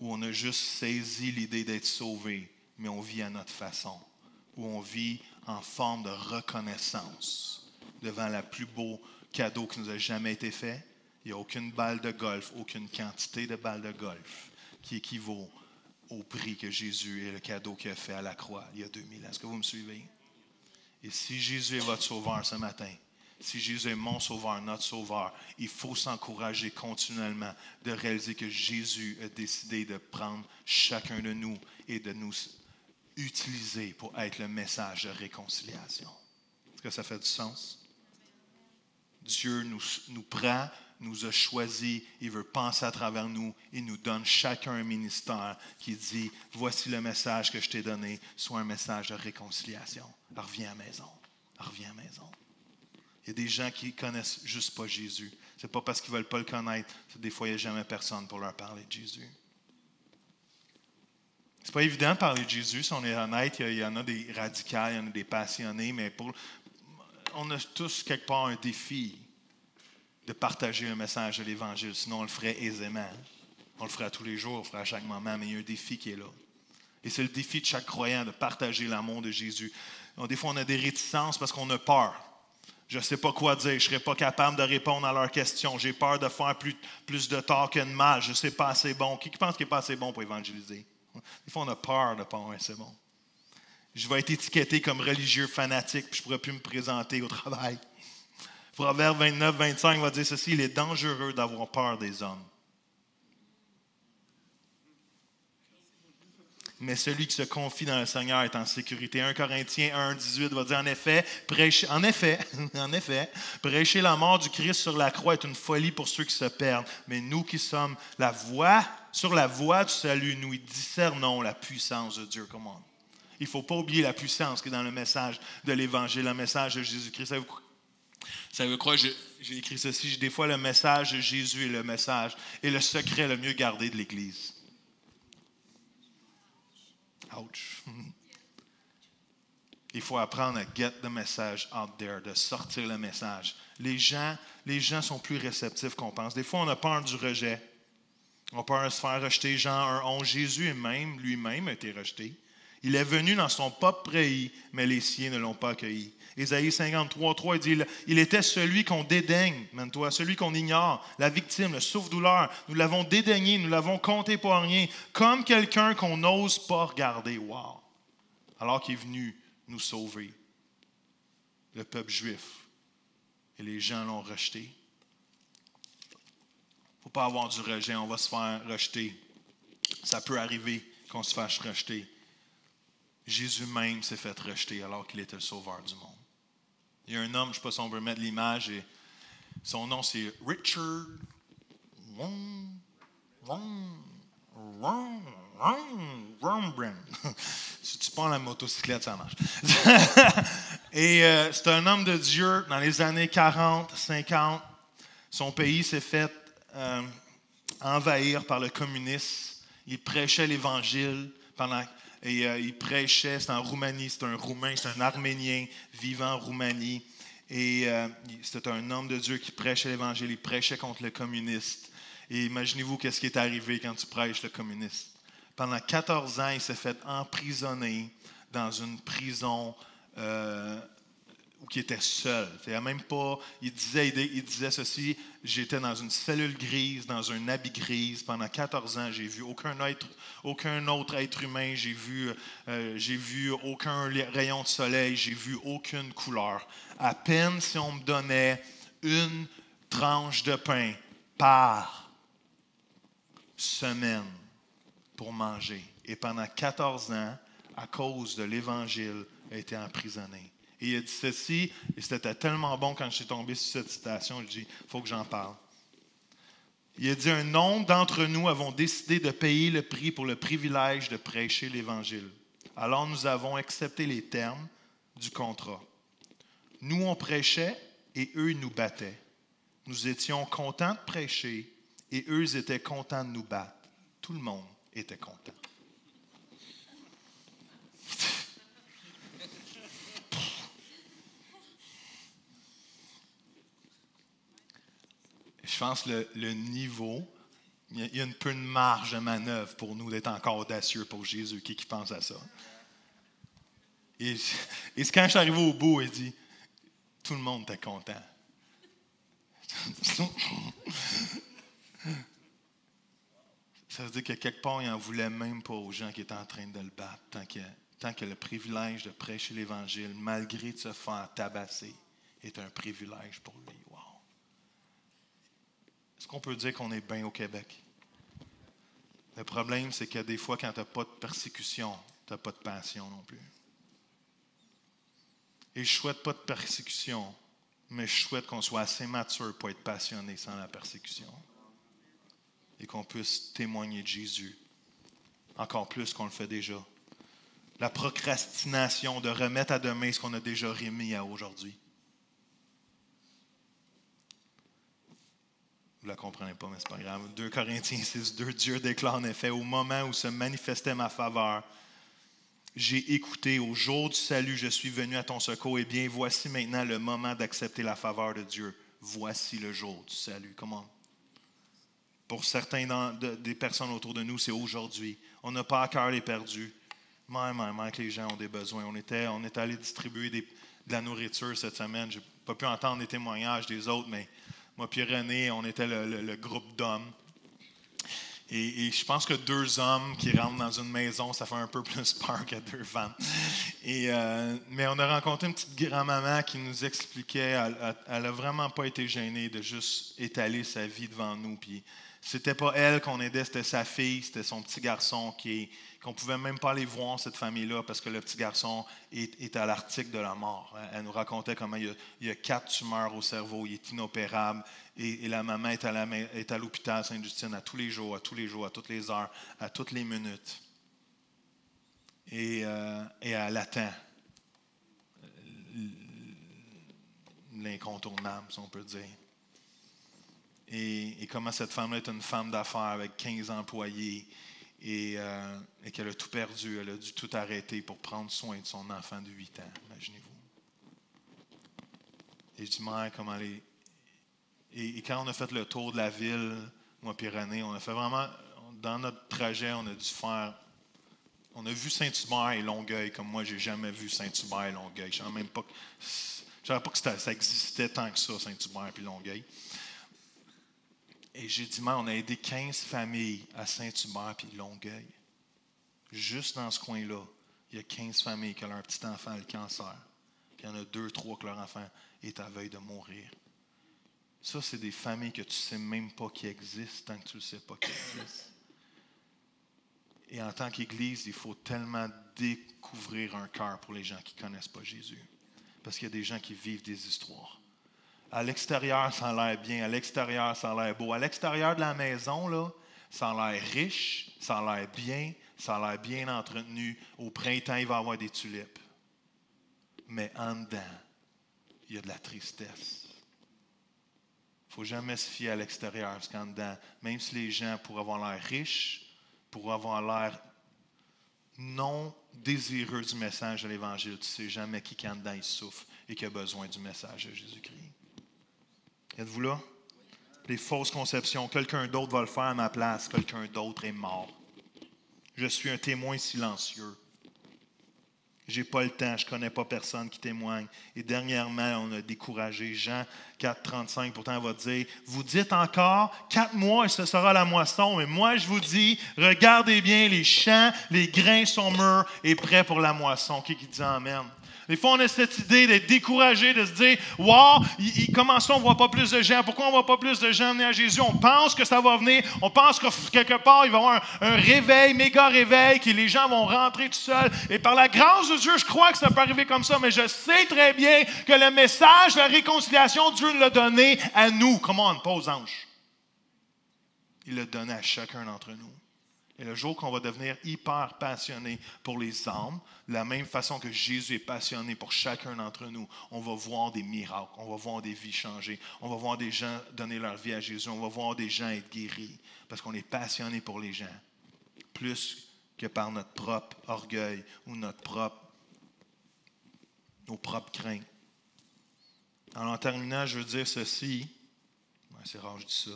Ou on a juste saisi l'idée d'être sauvé, mais on vit à notre façon. Ou on vit en forme de reconnaissance devant le plus beau cadeau qui nous a jamais été fait. Il n'y a aucune balle de golf, aucune quantité de balles de golf qui équivaut au prix que Jésus et le cadeau qu'il a fait à la croix il y a 2000 ans. Est-ce que vous me suivez? Et si Jésus est votre sauveur ce matin, si Jésus est mon sauveur, notre sauveur, il faut s'encourager continuellement de réaliser que Jésus a décidé de prendre chacun de nous et de nous utiliser pour être le message de réconciliation. Est-ce que ça fait du sens? Dieu nous prend, nous a choisis, il veut penser à travers nous, il nous donne chacun un ministère qui dit, voici le message que je t'ai donné, soit un message de réconciliation. Alors, reviens à la maison, reviens à la maison. Il y a des gens qui ne connaissent juste pas Jésus. Ce n'est pas parce qu'ils ne veulent pas le connaître, c'est des fois il n'y a jamais personne pour leur parler de Jésus. C'est pas évident de parler de Jésus, si on est honnête, il y en a des radicaux, il y en a des passionnés, mais on a tous quelque part un défi de partager un message de l'Évangile, sinon on le ferait aisément. On le ferait tous les jours, on le ferait à chaque moment, mais il y a un défi qui est là. Et c'est le défi de chaque croyant de partager l'amour de Jésus. Donc, des fois, on a des réticences parce qu'on a peur. Je ne sais pas quoi dire, je ne serai pas capable de répondre à leurs questions. J'ai peur de faire plus de tort que de mal, je ne sais pas assez bon. Qui pense qu'il n'est pas assez bon pour évangéliser? Des fois, on a peur de ne pas être assez bon. Je vais être étiqueté comme religieux fanatique, puis je ne pourrai plus me présenter au travail. Proverbe 29, 25 va dire ceci, il est dangereux d'avoir peur des hommes. Mais celui qui se confie dans le Seigneur est en sécurité. 1 Corinthiens 1, 18 va dire, en effet, prêcher la mort du Christ sur la croix est une folie pour ceux qui se perdent. Mais nous qui sommes sur la voie du salut, nous y discernons la puissance de Dieu. Come on. Il ne faut pas oublier la puissance qui est dans le message de l'Évangile, le message de Jésus-Christ. Savez-vous quoi? J'ai écrit ceci, des fois le message de Jésus est le message et le secret le mieux gardé de l'Église. Ouch. Il faut apprendre à get the message out there, de sortir le message. Les gens sont plus réceptifs qu'on pense. Des fois, on a peur du rejet. On a peur de se faire rejeter. Jean 1,11, Jésus lui-même a été rejeté. Il est venu dans son propre pays, mais les siens ne l'ont pas accueilli. Ésaïe 53,3 dit, il était celui qu'on dédaigne, mène-toi, celui qu'on ignore, la victime, le souffre-douleur. Nous l'avons dédaigné, nous l'avons compté pour rien, comme quelqu'un qu'on n'ose pas regarder. Wow! Alors qu'il est venu nous sauver, le peuple juif, et les gens l'ont rejeté. Il ne faut pas avoir du rejet, on va se faire rejeter. Ça peut arriver qu'on se fasse rejeter. Jésus même s'est fait rejeter alors qu'il était le sauveur du monde. Il y a un homme, je ne sais pas si on veut mettre l'image, et son nom c'est Richard Wurmbrand. Si tu prends la motocyclette, ça marche. Et c'est un homme de Dieu dans les années 40, 50. Son pays s'est fait envahir par le communisme. Il prêchait l'Évangile il prêchait, c'est en Roumanie, c'est un Roumain, c'est un Arménien vivant en Roumanie. Et c'était un homme de Dieu qui prêchait l'Évangile, il prêchait contre le communiste. Et imaginez-vous qu'est-ce qui est arrivé quand tu prêches le communiste. Pendant 14 ans, il s'est fait emprisonner dans une prison où il était seul. Même pas, il disait ceci, j'étais dans une cellule grise, dans un habit grise. Pendant 14 ans, j'ai vu aucun autre être humain, j'ai vu aucun rayon de soleil, j'ai vu aucune couleur. À peine si on me donnait une tranche de pain par semaine pour manger. Et pendant 14 ans, à cause de l'Évangile, a été emprisonné. Et il a dit ceci, et c'était tellement bon quand je suis tombé sur cette citation, je dis, il faut que j'en parle. Il a dit, un nombre d'entre nous avons décidé de payer le prix pour le privilège de prêcher l'Évangile. Alors nous avons accepté les termes du contrat. Nous, on prêchait et eux, ils nous battaient. Nous étions contents de prêcher et eux, ils étaient contents de nous battre. Tout le monde était content. Je pense que le niveau, il y a un peu de marge de manœuvre pour nous d'être encore audacieux pour Jésus. Qui pense à ça? Et quand je suis arrivé au bout, il dit, tout le monde était content. Ça veut dire que quelque part, il n'en voulait même pas aux gens qui étaient en train de le battre, tant que le privilège de prêcher l'Évangile, malgré de se faire tabasser, est un privilège pour lui. Wow! Est-ce qu'on peut dire qu'on est bien au Québec? Le problème, c'est que des fois, quand tu n'as pas de persécution, tu n'as pas de passion non plus. Et je ne souhaite pas de persécution, mais je souhaite qu'on soit assez mature pour être passionné sans la persécution. Et qu'on puisse témoigner de Jésus encore plus qu'on le fait déjà. La procrastination de remettre à demain ce qu'on a déjà remis à aujourd'hui. Vous ne la comprenez pas, mais ce n'est pas grave. 2 Corinthiens 6:2, Dieu déclare en effet, au moment où se manifestait ma faveur, j'ai écouté, au jour du salut, je suis venu à ton secours. Eh bien, voici maintenant le moment d'accepter la faveur de Dieu. Voici le jour du salut. Comment? Pour certains des personnes autour de nous, c'est aujourd'hui. On n'a pas à cœur les perdus. Même que les gens ont des besoins. On est allé distribuer de la nourriture cette semaine. Je n'ai pas pu entendre les témoignages des autres, mais moi et René, on était le groupe d'hommes. Et je pense que 2 hommes qui rentrent dans une maison, ça fait un peu plus peur que 2 femmes. Mais on a rencontré une petite grand-maman qui nous expliquait, elle n'a vraiment pas été gênée de juste étaler sa vie devant nous. Puis c'était pas elle qu'on aidait, c'était sa fille, c'était son petit garçon qu'on ne pouvait même pas aller voir, cette famille-là, parce que le petit garçon est à l'article de la mort. Elle nous racontait comment il y a 4 tumeurs au cerveau, il est inopérable, et la maman est à l'hôpital Sainte-Justine à tous les jours, à toutes les heures, à toutes les minutes. Et elle attend l'incontournable, si on peut dire. Et comment cette femme-là est une femme d'affaires avec 15 employés et qu'elle a tout perdu, elle a dû tout arrêter pour prendre soin de son enfant de 8 ans, imaginez-vous. Et je dis, mère, comment les... Et quand on a fait le tour de la ville, moi et René, on a fait vraiment, dans notre trajet, on a dû faire... On a vu Saint-Hubert et Longueuil, comme moi, j'ai jamais vu Saint-Hubert et Longueuil. Je ne savais même pas que ça existait tant que ça, Saint-Hubert et Longueuil. Et j'ai dit, on a aidé 15 familles à Saint-Hubert et Longueuil. Juste dans ce coin-là, il y a 15 familles qui ont leur petit enfant a le cancer. Puis il y en a 2, 3 que leur enfant est à veille de mourir. Ça, c'est des familles que tu ne sais même pas qui existent tant que tu ne sais pas qui existent. Et en tant qu'Église, il faut tellement découvrir un cœur pour les gens qui ne connaissent pas Jésus. Parce qu'il y a des gens qui vivent des histoires. À l'extérieur, ça a l'air bien. À l'extérieur, ça a l'air beau. À l'extérieur de la maison, là, ça a l'air riche, ça a l'air bien, ça a l'air bien entretenu. Au printemps, il va y avoir des tulipes. Mais en dedans, il y a de la tristesse. Il ne faut jamais se fier à l'extérieur, parce qu'en dedans, même si les gens pourraient avoir l'air riches, pourraient avoir l'air non désireux du message de l'Évangile, tu ne sais jamais qui en dedans il souffre et qui a besoin du message de Jésus-Christ. Êtes-vous là? Les fausses conceptions. Quelqu'un d'autre va le faire à ma place. Quelqu'un d'autre est mort. Je suis un témoin silencieux. Je n'ai pas le temps. Je ne connais pas personne qui témoigne. Et dernièrement, on a découragé Jean 4,35. Pourtant, on va dire, vous dites encore 4 mois et ce sera la moisson. Mais moi, je vous dis, regardez bien les champs, les grains sont mûrs et prêts pour la moisson. Qui dit amen? Des fois, on a cette idée d'être découragé, de se dire « Wow, comment ça, on ne voit pas plus de gens? Pourquoi on ne voit pas plus de gens venir à Jésus? » On pense que ça va venir. On pense que quelque part, il va y avoir un réveil, méga réveil, que les gens vont rentrer tout seuls. Et par la grâce de Dieu, je crois que ça peut arriver comme ça, mais je sais très bien que le message de la réconciliation, Dieu l'a donné à nous. Comment on, pas aux anges. Il l'a donné à chacun d'entre nous. Et le jour qu'on va devenir hyper passionné pour les âmes, de la même façon que Jésus est passionné pour chacun d'entre nous, on va voir des miracles, on va voir des vies changer, on va voir des gens donner leur vie à Jésus, on va voir des gens être guéris, parce qu'on est passionné pour les gens, plus que par notre propre orgueil ou nos propres craintes. Alors, en terminant, je veux dire ceci. C'est rare, je dis ça.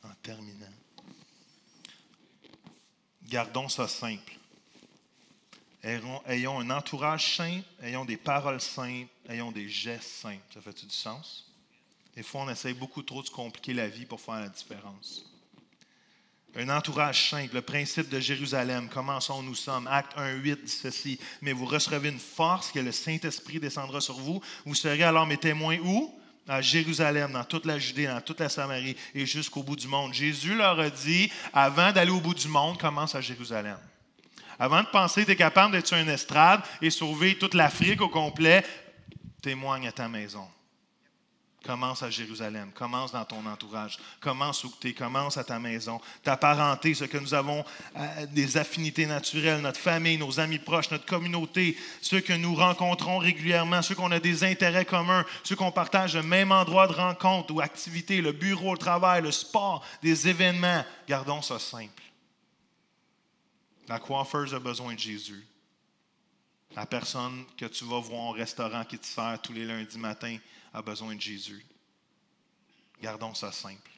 En terminant. Gardons ça simple. Ayons un entourage simple, ayons des paroles simples, ayons des gestes simples. Ça fait-tu du sens? Des fois, on essaie beaucoup trop de se compliquer la vie pour faire la différence. Un entourage simple, le principe de Jérusalem, commençons nous sommes. Acte 1:8 dit ceci. Mais vous recevrez une force que le Saint-Esprit descendra sur vous. Vous serez alors mes témoins où? À Jérusalem, dans toute la Judée, dans toute la Samarie et jusqu'au bout du monde. Jésus leur a dit, avant d'aller au bout du monde, commence à Jérusalem. Avant de penser que tu es capable d'être sur une estrade et sauver toute l'Afrique au complet, témoigne à ta maison. Commence à Jérusalem, commence dans ton entourage, commence où tu es, commence à ta maison, ta parenté, ce que nous avons, des affinités naturelles, notre famille, nos amis proches, notre communauté, ceux que nous rencontrons régulièrement, ceux qu'on a des intérêts communs, ceux qu'on partage le même endroit de rencontre ou activité, le bureau, le travail, le sport, des événements. Gardons ça simple. La coiffeuse a besoin de Jésus. La personne que tu vas voir au restaurant qui te sert tous les lundis matins a besoin de Jésus. Gardons ça simple.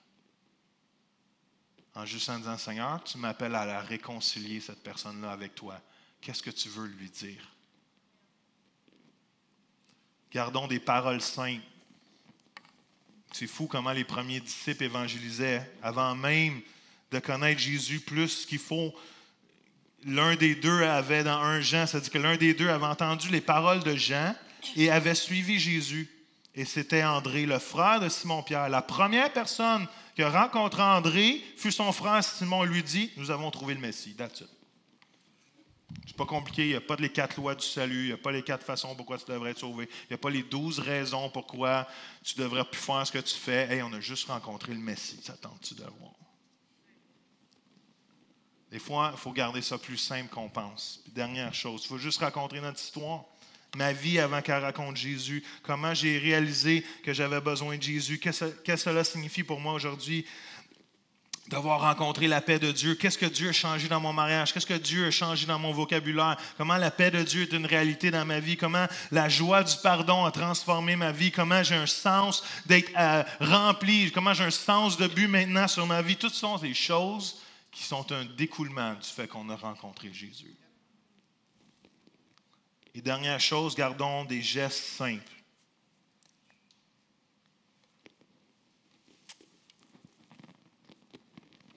En juste en disant, Seigneur, tu m'appelles à la réconcilier, cette personne-là, avec toi. Qu'est-ce que tu veux lui dire? Gardons des paroles simples. C'est fou comment les premiers disciples évangélisaient avant même de connaître Jésus plus qu'il faut. L'un des deux avait dans 1 Jean, ça dit que l'un des deux avait entendu les paroles de Jean et avait suivi Jésus. Et c'était André, le frère de Simon-Pierre. La première personne qui a rencontré André fut son frère Simon. Lui dit, nous avons trouvé le Messie. That's it. C'est pas compliqué, il n'y a pas les 4 lois du salut, il n'y a pas les 4 façons pourquoi tu devrais être sauvé, il n'y a pas les 12 raisons pourquoi tu devrais plus faire ce que tu fais. Hey, on a juste rencontré le Messie, ça tente-tu de voir? Des fois, il faut garder ça plus simple qu'on pense. Puis dernière chose, il faut juste raconter notre histoire. Ma vie avant qu'elle raconte Jésus. Comment j'ai réalisé que j'avais besoin de Jésus. Qu'est-ce que cela signifie pour moi aujourd'hui d'avoir rencontré la paix de Dieu. Qu'est-ce que Dieu a changé dans mon mariage? Qu'est-ce que Dieu a changé dans mon vocabulaire? Comment la paix de Dieu est une réalité dans ma vie? Comment la joie du pardon a transformé ma vie? Comment j'ai un sens d'être rempli? Comment j'ai un sens de but maintenant sur ma vie? Toutes sont des choses qui sont un découlement du fait qu'on a rencontré Jésus. Et dernière chose, gardons des gestes simples.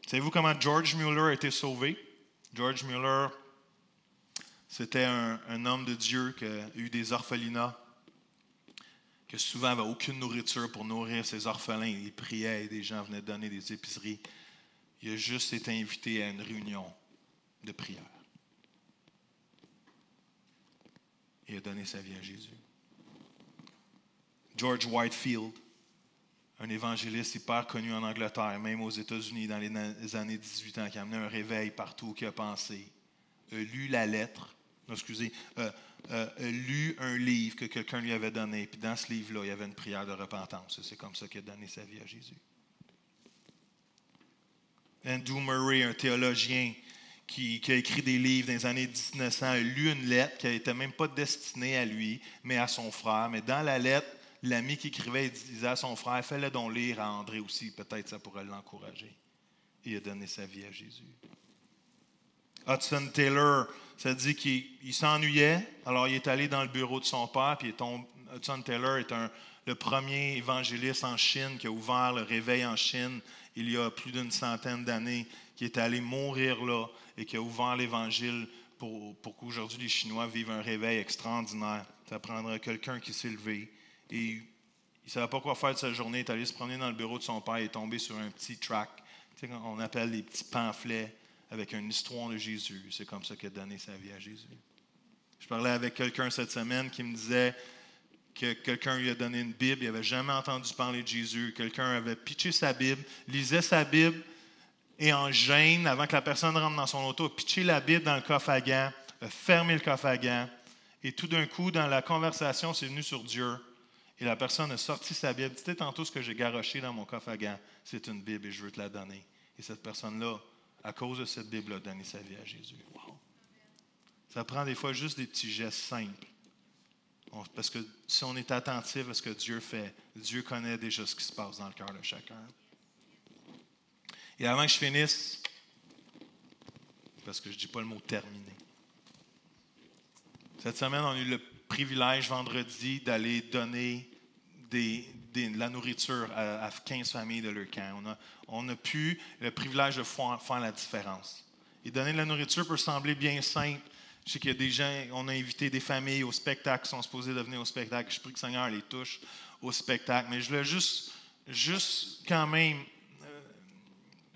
Savez-vous comment George Mueller a été sauvé? George Mueller, c'était un homme de Dieu qui a eu des orphelinats, qui souvent n'avait aucune nourriture pour nourrir ses orphelins. Il priait et des gens venaient donner des épiceries. Il a juste été invité à une réunion de prière. Il a donné sa vie à Jésus. George Whitefield, un évangéliste hyper connu en Angleterre, même aux États-Unis dans les années 18 ans, qui a amené un réveil partout, qui a pensé, a lu la lettre, a lu un livre que quelqu'un lui avait donné, puis dans ce livre-là, il y avait une prière de repentance. C'est comme ça qu'il a donné sa vie à Jésus. Andrew Murray, un théologien qui a écrit des livres dans les années 1900, a lu une lettre qui n'était même pas destinée à lui, mais à son frère. Mais dans la lettre, l'ami qui écrivait disait à son frère, fais-le donc lire à André aussi, peut-être ça pourrait l'encourager. Et il a donné sa vie à Jésus. Hudson Taylor, ça dit qu'il s'ennuyait, alors il est allé dans le bureau de son père, puis Hudson Taylor est le premier évangéliste en Chine qui a ouvert le réveil en Chine il y a plus d'une centaine d'années, qui est allé mourir là et qui a ouvert l'Évangile pour qu'aujourd'hui les Chinois vivent un réveil extraordinaire. Ça prendra quelqu'un qui s'est levé et il ne savait pas quoi faire de sa journée. Il est allé se promener dans le bureau de son père et est tombé sur un petit tract. Tu sais, on appelle les petits pamphlets avec une histoire de Jésus. C'est comme ça qu'il a donné sa vie à Jésus. Je parlais avec quelqu'un cette semaine qui me disait que quelqu'un lui a donné une Bible, il n'avait jamais entendu parler de Jésus. Quelqu'un avait pitché sa Bible, lisait sa Bible et en gêne, avant que la personne rentre dans son auto, a pitché la Bible dans le coffre à gants, a fermé le coffre à gants et tout d'un coup, dans la conversation, c'est venu sur Dieu. Et la personne a sorti sa Bible. Tu sais, tantôt, ce que j'ai garoché dans mon coffre à gants, c'est une Bible et je veux te la donner. Et cette personne-là, à cause de cette Bible, a donné sa vie à Jésus. Wow. Ça prend des fois juste des petits gestes simples. Parce que si on est attentif à ce que Dieu fait, Dieu connaît déjà ce qui se passe dans le cœur de chacun. Et avant que je finisse, parce que je ne dis pas le mot terminé, cette semaine, on a eu le privilège vendredi d'aller donner de la nourriture à 15 familles de leur camp. On a pu le privilège de faire la différence. Et donner de la nourriture peut sembler bien simple. Je sais qu'il y a des gens, on a invité des familles au spectacle qui sont supposées de venir au spectacle. Je prie que le Seigneur les touche au spectacle. Mais je voulais juste quand même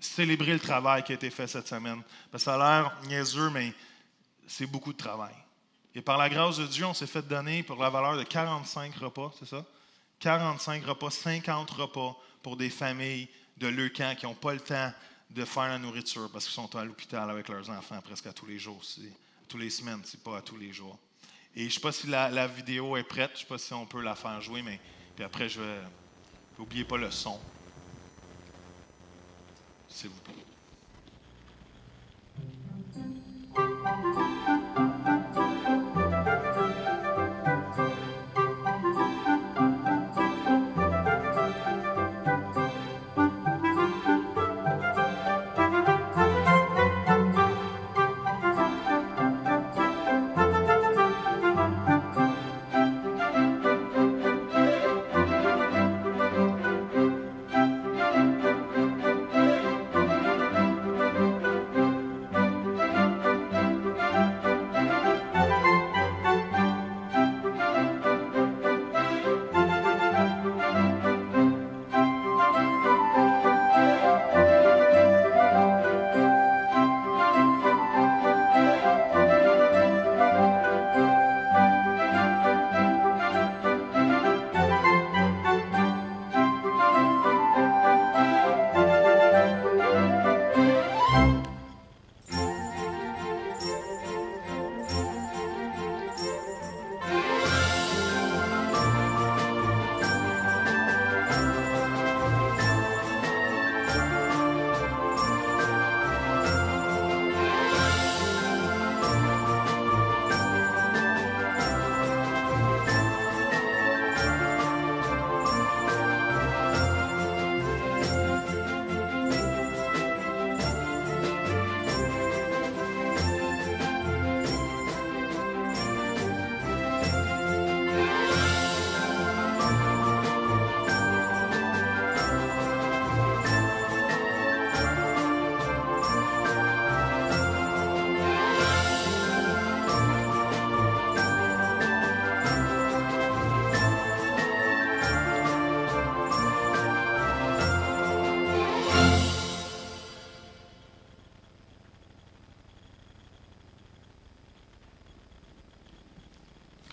célébrer le travail qui a été fait cette semaine. Parce que ça a l'air niaiseux, mais c'est beaucoup de travail. Et par la grâce de Dieu, on s'est fait donner pour la valeur de 45 repas, c'est ça? 45 repas, 50 repas pour des familles de Leucan qui n'ont pas le temps de faire la nourriture parce qu'ils sont à l'hôpital avec leurs enfants presque à tous les jours. Tous les semaines, c'est pas à tous les jours. Et je ne sais pas si la vidéo est prête, je ne sais pas si on peut la faire jouer, mais puis après, n'oubliez pas le son. S'il vous plaît.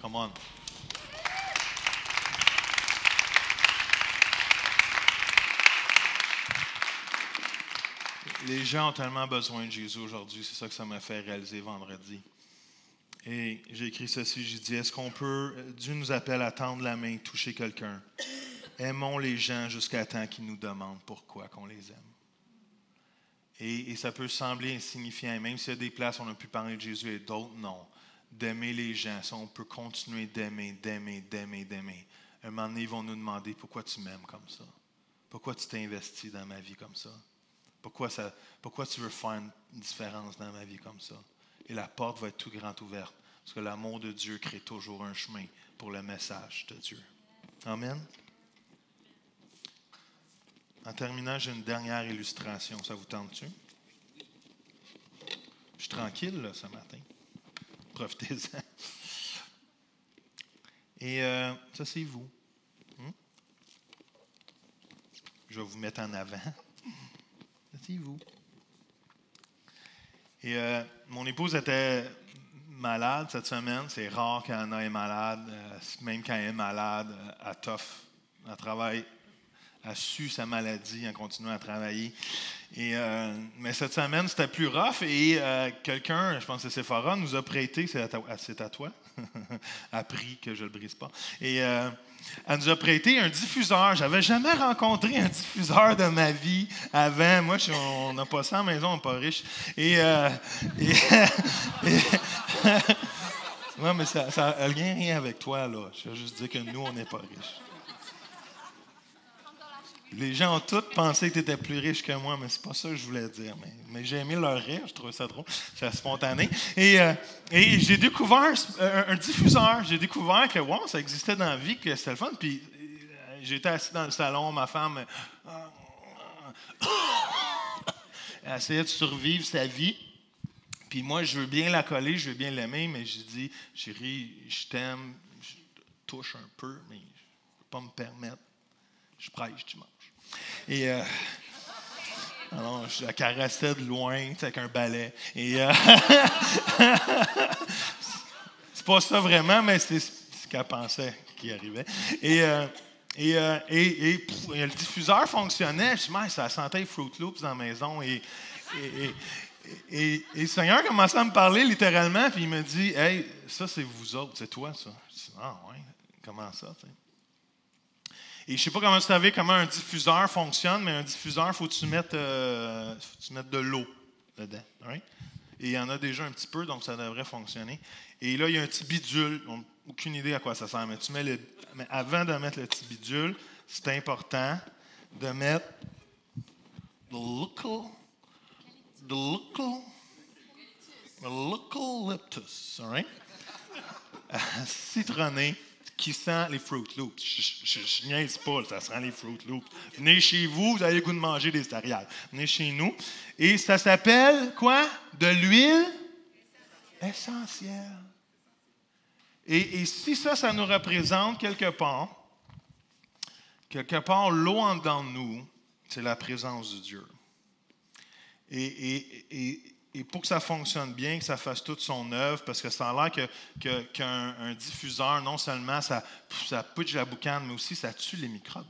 Come on. Les gens ont tellement besoin de Jésus aujourd'hui. C'est ça que ça m'a fait réaliser vendredi. Et j'ai écrit ceci, j'ai dit, est-ce qu'on peut, Dieu nous appelle à tendre la main, toucher quelqu'un. Aimons les gens jusqu'à temps qu'ils nous demandent pourquoi qu'on les aime. Et ça peut sembler insignifiant, même s'il y a des places où on a pu parler de Jésus et d'autres non. D'aimer les gens, ça, on peut continuer d'aimer. Un moment donné, ils vont nous demander pourquoi tu m'aimes comme ça. Pourquoi tu t'es investi dans ma vie comme ça. Pourquoi tu veux faire une différence dans ma vie comme ça. Et la porte va être tout grand ouverte. Parce que l'amour de Dieu crée toujours un chemin pour le message de Dieu. Amen. En terminant, j'ai une dernière illustration. Ça vous tente-tu? Je suis tranquille là, ce matin. Profitez-en. Et ça, c'est vous. Je vais vous mettre en avant. Ça, c'est vous. Et mon épouse était malade cette semaine. C'est rare qu'Anna est malade. Même quand elle est malade, elle toffe. Elle travaille. Elle su sa maladie en continuant à travailler. Et, mais cette semaine, c'était plus rough. Et quelqu'un, je pense que c'est Sephora, nous a prêté, c'est à toi, a pris que je ne le brise pas. Et elle nous a prêté un diffuseur. J'avais jamais rencontré un diffuseur de ma vie avant. Moi, on n'a pas ça à la maison, on n'est pas riche. Non, mais ça n'a rien avec toi, là. Je veux juste dire que nous, on n'est pas riches. Les gens ont tous pensé que tu étais plus riche que moi, mais c'est pas ça que je voulais dire. Mais j'ai aimé leur rire, je trouvais ça drôle, c'est spontané. Et j'ai découvert un diffuseur. J'ai découvert que wow, ça existait dans la vie, que c'était le fun. Puis j'étais assis dans le salon, ma femme elle essayait de survivre sa vie. Puis moi, je veux bien la coller, je veux bien l'aimer, mais j'ai dit, chérie, je t'aime, je te touche un peu, mais je ne peux pas me permettre. Je prêche, tu manges. Et alors, je la caressais de loin, avec un balai. Et c'est pas ça vraiment, mais c'est ce qu'elle pensait qui arrivait. Et le diffuseur fonctionnait. Je me dis, ça sentait Fruit Loops dans la maison. Et le Seigneur commençait à me parler littéralement, puis il me dit, hey, ça c'est vous autres, c'est toi ça. Je dis, ah ouais, comment ça, tu sais? Et je ne sais pas comment vous savez comment un diffuseur fonctionne, mais un diffuseur, il faut que tu mettes de l'eau dedans. Right? Et il y en a déjà un petit peu, donc ça devrait fonctionner. Et là, il y a un petit bidule. On n'a aucune idée à quoi ça sert, mais mais avant de mettre le petit bidule, c'est important de mettre the eucalyptus, all right? Citronné, qui sent les Fruit Loops. Je niaise pas, ça sent les Fruit Loops. Venez chez vous, vous avez le goût de manger des céréales. Venez chez nous. Et ça s'appelle quoi? De l'huile essentielle. Et si ça nous représente quelque part, l'eau en dedans de nous, c'est la présence de Dieu. Et pour que ça fonctionne bien, que ça fasse toute son œuvre, parce que ça a l'air qu'un diffuseur, non seulement ça pousse la boucane, mais aussi ça tue les microbes.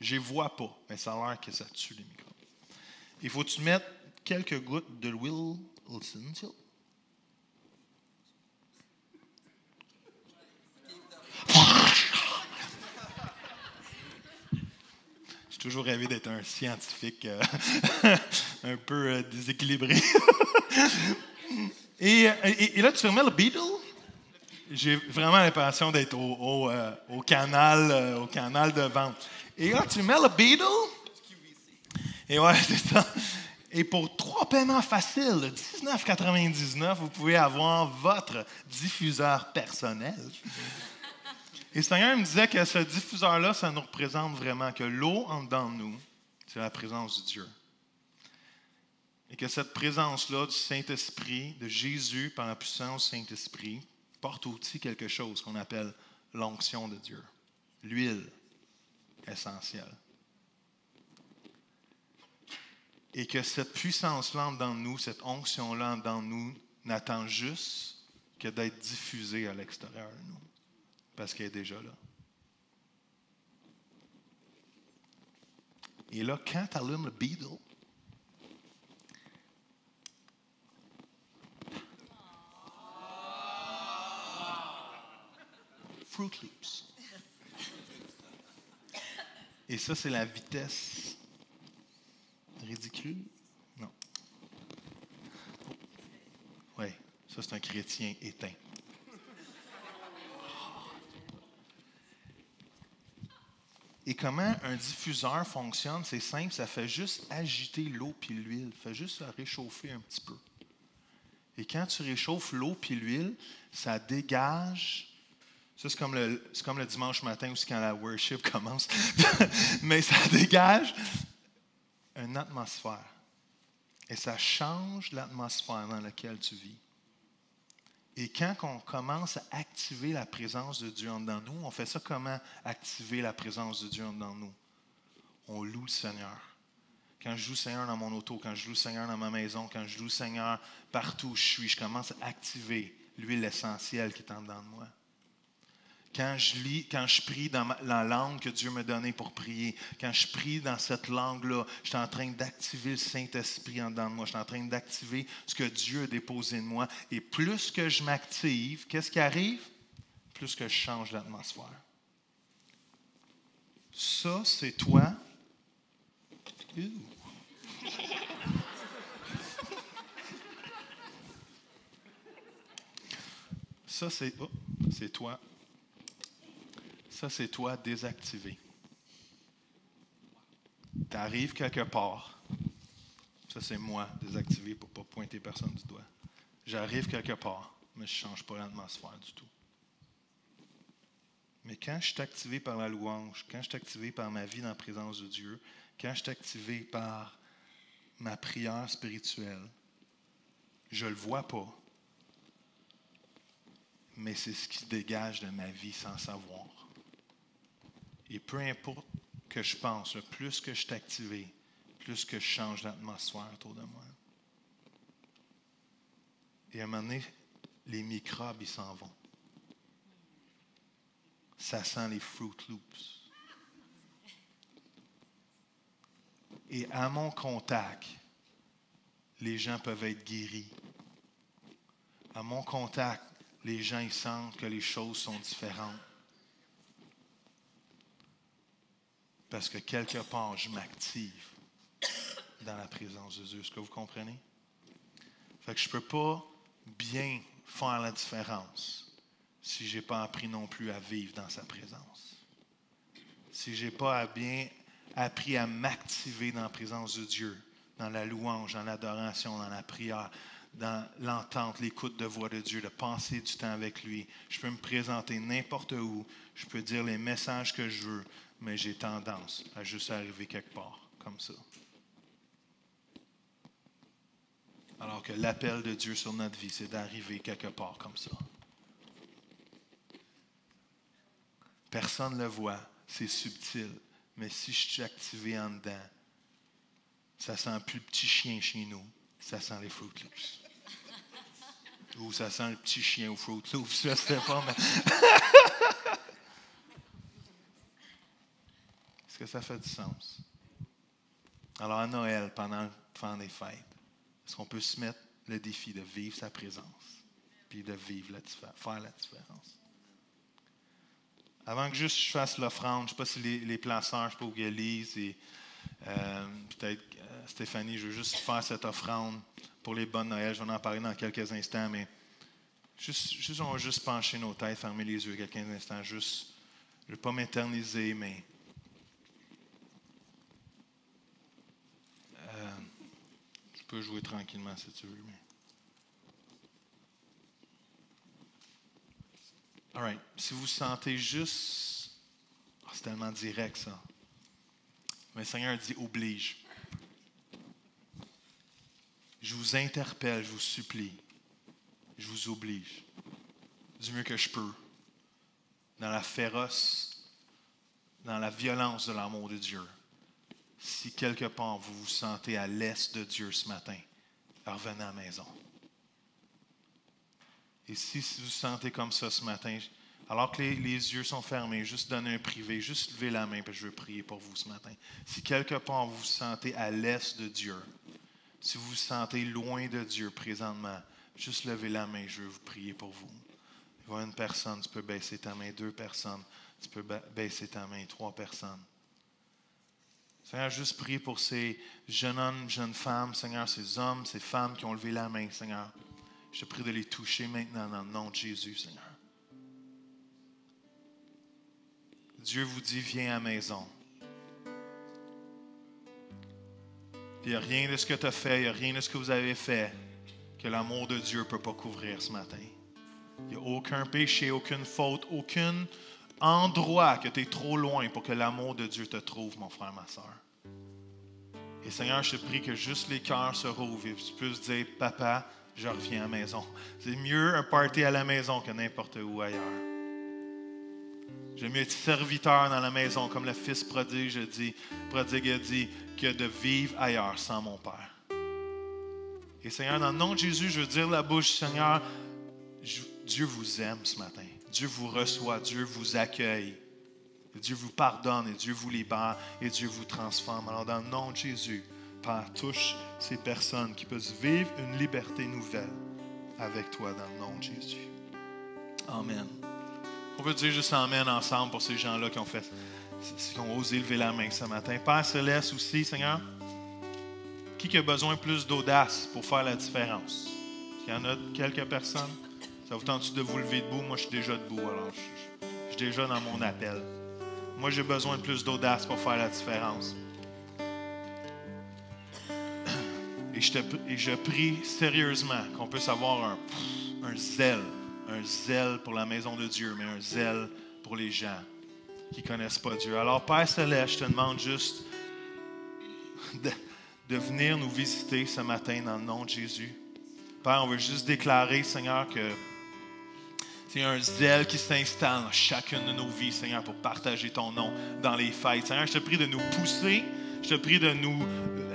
Je ne les vois pas, mais ça a l'air que ça tue les microbes. Il faut que tu mettes quelques gouttes de l'huile essentielle. J'ai toujours rêvé d'être un scientifique un peu déséquilibré. et là, tu remets le Beetle. J'ai vraiment l'impression d'être au canal de vente. Et là, tu mets le Beetle. Et ouais, c'est ça. Et pour 3 paiements faciles, de $19,99, vous pouvez avoir votre diffuseur personnel. Et le Seigneur me disait que ce diffuseur-là, ça nous représente vraiment que l'eau en dedans de nous, c'est la présence de Dieu. Et que cette présence-là du Saint-Esprit, de Jésus par la puissance du Saint-Esprit, porte aussi quelque chose qu'on appelle l'onction de Dieu. L'huile essentielle. Et que cette puissance-là en dedans de nous, cette onction-là en dedans de nous, n'attend juste que d'être diffusée à l'extérieur de nous. Parce qu'elle est déjà là. Et là, quand tu allumes le Beetle, Fruit Loops. Et ça, c'est la vitesse ridicule? Non. Oui, ça, c'est un chrétien éteint. Et comment un diffuseur fonctionne, c'est simple, ça fait juste agiter l'eau puis l'huile, ça fait juste la réchauffer un petit peu. Et quand tu réchauffes l'eau puis l'huile, ça dégage. Ça, c'est comme le dimanche matin aussi quand la worship commence. Mais ça dégage une atmosphère. Et ça change l'atmosphère dans laquelle tu vis. Et quand on commence à activer la présence de Dieu en dedans nous, on fait ça comment activer la présence de Dieu en dedans nous? On loue le Seigneur. Quand je loue le Seigneur dans mon auto, quand je loue le Seigneur dans ma maison, quand je loue le Seigneur partout où je suis, je commence à activer l'huile essentielle qui est en dedans de moi. Quand je prie dans la langue que Dieu m'a donnée pour prier, quand je prie dans cette langue-là, je suis en train d'activer le Saint-Esprit en dedans de moi. Je suis en train d'activer ce que Dieu a déposé de moi. Et plus que je m'active, qu'est-ce qui arrive? Plus que je change l'atmosphère. Ça, c'est toi. Ça, c'est toi. Ça, c'est toi désactivé. Tu arrives quelque part. Ça, c'est moi désactivé pour ne pas pointer personne du doigt. J'arrive quelque part, mais je ne change pas l'atmosphère du tout. Mais quand je suis activé par la louange, quand je suis activé par ma vie dans la présence de Dieu, quand je suis activé par ma prière spirituelle, je ne le vois pas, mais c'est ce qui se dégage de ma vie sans savoir. Et peu importe que je pense, plus que je suis activé, plus que je change l'atmosphère autour de moi. Et à un moment donné, les microbes, ils s'en vont. Ça sent les Fruit Loops. Et à mon contact, les gens peuvent être guéris. À mon contact, les gens ils sentent que les choses sont différentes. Parce que quelque part, je m'active dans la présence de Dieu. Est-ce que vous comprenez? Fait que je ne peux pas bien faire la différence si je n'ai pas appris non plus à vivre dans sa présence. Si je n'ai pas bien appris à m'activer dans la présence de Dieu, dans la louange, dans l'adoration, dans la prière, dans l'entente, l'écoute de voix de Dieu, de passer du temps avec lui. Je peux me présenter n'importe où, je peux dire les messages que je veux, mais j'ai tendance à juste arriver quelque part, comme ça. Alors que l'appel de Dieu sur notre vie, c'est d'arriver quelque part comme ça. Personne ne le voit, c'est subtil, mais si je suis activé en dedans, ça sent plus le petit chien chez nous, ça sent les Fruit Loops. Ou ça sent le petit chien aux Fruit Loops, je ne sais pas, mais... Est-ce que ça fait du sens? Alors à Noël, pendant le temps des fêtes, est-ce qu'on peut se mettre le défi de vivre sa présence, puis de vivre faire la différence? Avant que juste je fasse l'offrande, je ne sais pas si les placeurs, je ne sais pas où ils lisent, et peut-être Stéphanie, je veux juste faire cette offrande pour les bonnes Noël. Je vais en parler dans quelques instants, mais on va juste pencher nos têtes, fermer les yeux quelques instants. Juste, je ne vais pas m'éterniser, mais tu peux jouer tranquillement si tu veux. All right. Si vous sentez juste... Oh, c'est tellement direct, ça. Mais le Seigneur dit, oblige. Je vous interpelle, je vous supplie. Je vous oblige. Du mieux que je peux. Dans la féroce, dans la violence de l'amour de Dieu. Si quelque part vous vous sentez à l'est de Dieu ce matin, revenez à la maison. Et si vous vous sentez comme ça ce matin, alors que les yeux sont fermés, juste donnez un privé, juste levez la main, parce que je veux prier pour vous ce matin. Si quelque part vous vous sentez à l'est de Dieu, si vous vous sentez loin de Dieu présentement, juste levez la main, je veux vous prier pour vous. Il y a une personne, tu peux baisser ta main, 2 personnes, tu peux baisser ta main, 3 personnes. Seigneur, juste prier pour ces jeunes hommes, jeunes femmes, Seigneur, ces hommes, ces femmes qui ont levé la main, Seigneur. Je te prie de les toucher maintenant dans le nom de Jésus, Seigneur. Dieu vous dit, viens à la maison. Il n'y a rien de ce que tu as fait, il n'y a rien de ce que vous avez fait que l'amour de Dieu ne peut pas couvrir ce matin. Il n'y a aucun péché, aucune faute, aucun endroit que tu es trop loin pour que l'amour de Dieu te trouve, mon frère, ma soeur. Et Seigneur, je te prie que juste les cœurs se rouvrent et tu puisses dire, Papa, je reviens à la maison. C'est mieux un party à la maison que n'importe où ailleurs. J'aime mieux être serviteur dans la maison, comme le fils prodigue a dit, que de vivre ailleurs sans mon Père. Et Seigneur, dans le nom de Jésus, je veux dire la bouche, Seigneur, Dieu vous aime ce matin. Dieu vous reçoit, Dieu vous accueille. Dieu vous pardonne et Dieu vous libère et Dieu vous transforme. Alors, dans le nom de Jésus, Père, touche ces personnes qui peuvent vivre une liberté nouvelle avec toi dans le nom de Jésus. Amen. On peut dire juste Amen ensemble pour ces gens-là qui ont osé lever la main ce matin. Père Céleste aussi, Seigneur, qui a besoin plus d'audace pour faire la différence? Il y en a quelques personnes. Ça vous tente de vous lever debout? Moi, je suis déjà debout, alors je suis déjà dans mon appel. Moi, j'ai besoin de plus d'audace pour faire la différence. Et je prie sérieusement qu'on puisse avoir un zèle pour la maison de Dieu, mais un zèle pour les gens qui ne connaissent pas Dieu. Alors, Père Céleste, je te demande juste de venir nous visiter ce matin dans le nom de Jésus. Père, on veut juste déclarer, Seigneur, que c'est un zèle qui s'installe dans chacune de nos vies, Seigneur, pour partager ton nom dans les fêtes. Seigneur, je te prie de nous pousser. Je te prie de nous,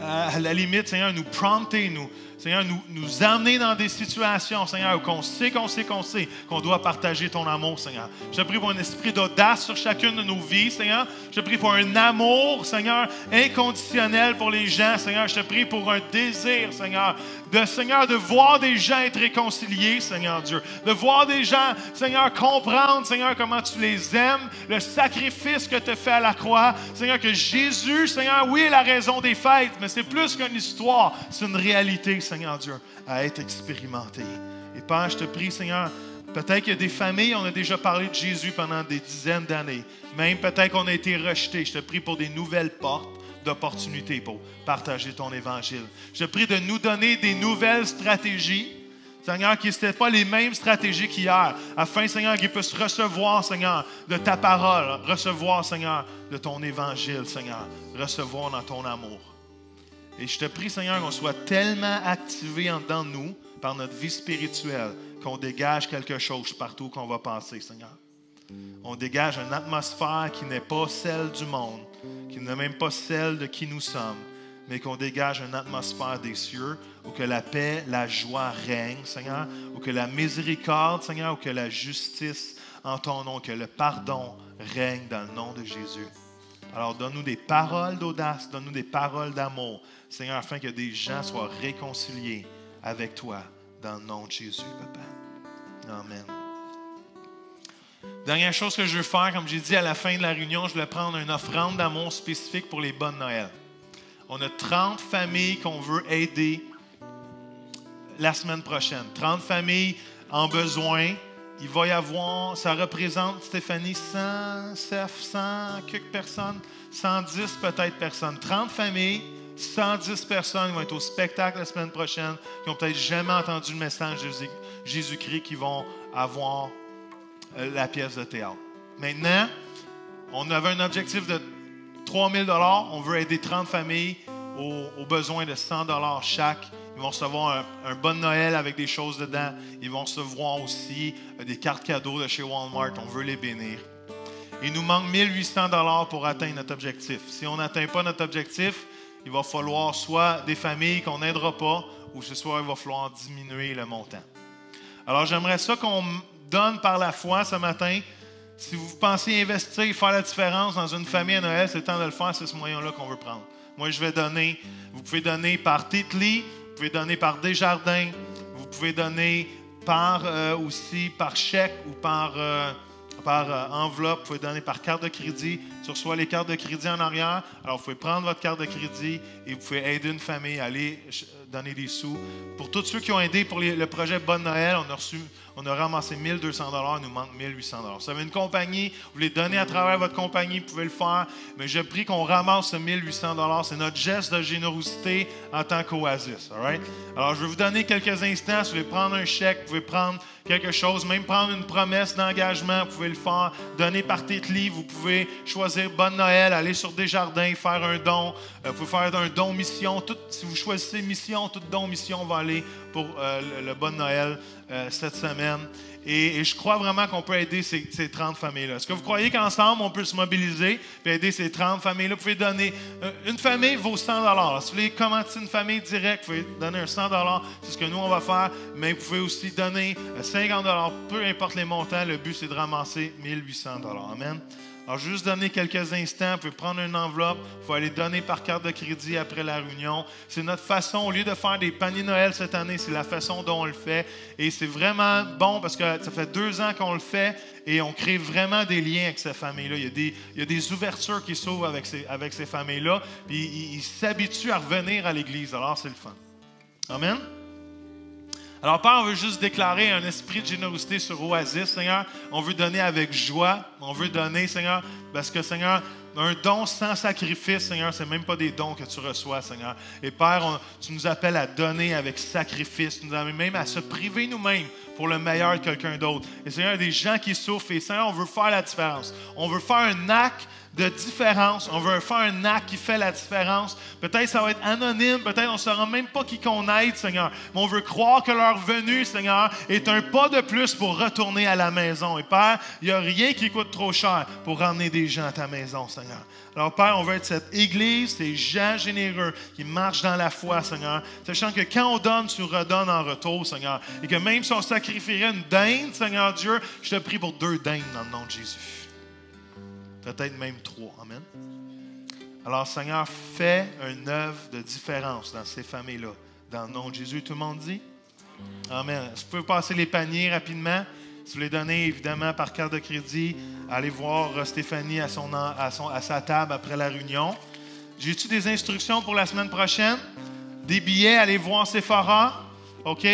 à la limite, Seigneur, nous prompter, Seigneur, nous amener dans des situations, Seigneur, où qu'on sait qu'on doit partager ton amour, Seigneur. Je te prie pour un esprit d'audace sur chacune de nos vies, Seigneur. Je te prie pour un amour, Seigneur, inconditionnel pour les gens, Seigneur. Je te prie pour un désir, Seigneur, de voir des gens être réconciliés, Seigneur Dieu. De voir des gens, Seigneur, comprendre, Seigneur, comment tu les aimes, le sacrifice que tu as fait à la croix. Seigneur, que Jésus, Seigneur, oui, est la raison des fêtes, mais c'est plus qu'une histoire, c'est une réalité, Seigneur Dieu, à être expérimentée. Et Père, je te prie, Seigneur, peut-être qu'il y a des familles, on a déjà parlé de Jésus pendant des dizaines d'années. Même peut-être qu'on a été rejetés. Je te prie pour des nouvelles portes d'opportunités pour partager ton évangile. Je te prie de nous donner des nouvelles stratégies, Seigneur, qui n'étaient pas les mêmes stratégies qu'hier, afin, Seigneur, qu'ils puissent recevoir, Seigneur, de ta parole, recevoir, Seigneur, de ton évangile, Seigneur, recevoir dans ton amour. Et je te prie, Seigneur, qu'on soit tellement activés en dedans de nous, par notre vie spirituelle, qu'on dégage quelque chose partout qu'on va passer, Seigneur. On dégage une atmosphère qui n'est pas celle du monde, qui n'est même pas celle de qui nous sommes, mais qu'on dégage une atmosphère des cieux, où que la paix, la joie règne, Seigneur, où que la miséricorde, Seigneur, où que la justice en ton nom, que le pardon règne dans le nom de Jésus. Alors, donne-nous des paroles d'audace, donne-nous des paroles d'amour, Seigneur, afin que des gens soient réconciliés avec toi, dans le nom de Jésus, Papa. Amen. Dernière chose que je veux faire, comme j'ai dit à la fin de la réunion, je voulais prendre une offrande d'amour spécifique pour les bonnes Noël. On a 30 familles qu'on veut aider la semaine prochaine. 30 familles en besoin. Il va y avoir, ça représente, Stéphanie, 100 quelques personnes, 110 peut-être personnes. 30 familles, 110 personnes qui vont être au spectacle la semaine prochaine, qui n'ont peut-être jamais entendu le message de Jésus-Christ, qui vont avoir la pièce de théâtre. Maintenant, on avait un objectif de 3 000 $. On veut aider 30 familles aux besoins de 100 $ chaque. Ils vont recevoir un bon Noël avec des choses dedans. Ils vont recevoir aussi des cartes cadeaux de chez Walmart. On veut les bénir. Il nous manque 1 800 $ pour atteindre notre objectif. Si on n'atteint pas notre objectif, il va falloir soit des familles qu'on n'aidera pas, ou ce soir, il va falloir diminuer le montant. Alors, j'aimerais ça qu'on donne par la foi ce matin. Si vous pensez investir et faire la différence dans une famille à Noël, c'est le temps de le faire, c'est ce moyen-là qu'on veut prendre. Moi, je vais donner. Vous pouvez donner par Titli, vous pouvez donner par Desjardins, vous pouvez donner aussi par chèque ou par enveloppe, vous pouvez donner par carte de crédit. Tu reçois les cartes de crédit en arrière. Alors, vous pouvez prendre votre carte de crédit et vous pouvez aider une famille à aller donner des sous. Pour tous ceux qui ont aidé pour le projet Bonne Noël, on a ramassé 1 200 $, il nous manque 1 800 $. Si vous avez une compagnie, vous voulez donner à travers votre compagnie, vous pouvez le faire, mais je prie qu'on ramasse ce 1 800 $. C'est notre geste de générosité en tant qu'Oasis. Right? Alors, je vais vous donner quelques instants. Si vous voulez prendre un chèque, vous pouvez prendre quelque chose, même prendre une promesse d'engagement, vous pouvez le faire. Donner par Titli, vous pouvez choisir choisir Bonne Noël, aller sur Desjardins, faire un don. Vous pouvez faire un don mission. Si vous choisissez mission, tout don mission va aller pour le Bonne Noël cette semaine. Et je crois vraiment qu'on peut aider ces 30 familles-là. Est-ce que vous croyez qu'ensemble, on peut se mobiliser et aider ces 30 familles-là? Vous pouvez donner... une famille vaut 100 $. Si vous voulez commencer une famille directe, vous pouvez donner un 100 $. C'est ce que nous, on va faire. Mais vous pouvez aussi donner 50 $. Peu importe les montants, le but, c'est de ramasser 1800 $. Amen. Alors, juste donner quelques instants, vous pouvez prendre une enveloppe, il faut aller donner par carte de crédit après la réunion. C'est notre façon, au lieu de faire des paniers Noël cette année, c'est la façon dont on le fait. Et c'est vraiment bon parce que ça fait 2 ans qu'on le fait et on crée vraiment des liens avec ces familles-là. Il y a des ouvertures qui s'ouvrent avec ces familles-là, puis ils s'habituent à revenir à l'Église. Alors, c'est le fun. Amen. Alors, Père, on veut juste déclarer un esprit de générosité sur Oasis, Seigneur. On veut donner avec joie. On veut donner, Seigneur, parce que, Seigneur, un don sans sacrifice, Seigneur, c'est même pas des dons que tu reçois, Seigneur. Et Père, tu nous appelles à donner avec sacrifice. Tu nous appelles même à se priver nous-mêmes pour le meilleur de quelqu'un d'autre. Et Seigneur, il y a des gens qui souffrent. Et Seigneur, on veut faire la différence. On veut faire un acte de différence. On veut faire un acte qui fait la différence. Peut-être ça va être anonyme, peut-être on ne saura même pas qui qu'on aide, Seigneur. Mais on veut croire que leur venue, Seigneur, est un pas de plus pour retourner à la maison. Et Père, il n'y a rien qui coûte trop cher pour ramener des gens à ta maison, Seigneur. Alors Père, on veut être cette Église, ces gens généreux qui marchent dans la foi, Seigneur. Sachant que quand on donne, tu redonnes en retour, Seigneur. Et que même si on sacrifierait une dinde, Seigneur Dieu, je te prie pour 2 dindes dans le nom de Jésus. Peut-être même 3. Amen. Alors, Seigneur, fais une œuvre de différence dans ces familles-là. Dans le nom de Jésus, tout le monde dit? Amen. Est-ce que vous pouvez passer les paniers rapidement? Si vous les donnez, évidemment, par carte de crédit, allez voir Stéphanie à sa table après la réunion. J'ai-tu des instructions pour la semaine prochaine? Des billets, allez voir Sephora. OK?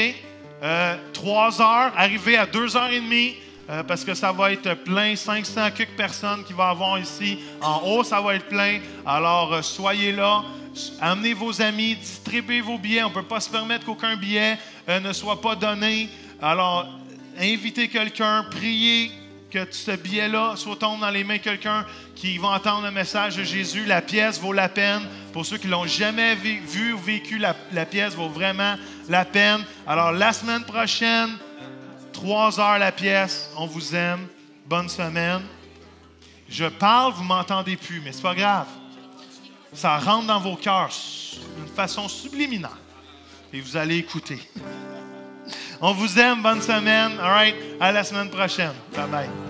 3 heures, arrivez à 2h30. Parce que ça va être plein, 500 quelques personnes qui va avoir ici. En haut, ça va être plein. Alors, soyez là. Amenez vos amis, distribuez vos billets. On ne peut pas se permettre qu'aucun billet ne soit pas donné. Alors, invitez quelqu'un, priez que ce billet-là soit tombé dans les mains de quelqu'un qui va entendre le message de Jésus. La pièce vaut la peine. Pour ceux qui ne l'ont jamais vu ou vécu, la pièce vaut vraiment la peine. Alors, la semaine prochaine, 3 heures la pièce. On vous aime. Bonne semaine. Je parle, vous ne m'entendez plus, mais ce n'est pas grave. Ça rentre dans vos cœurs d'une façon subliminale. Et vous allez écouter. On vous aime. Bonne semaine. All right. À la semaine prochaine. Bye bye.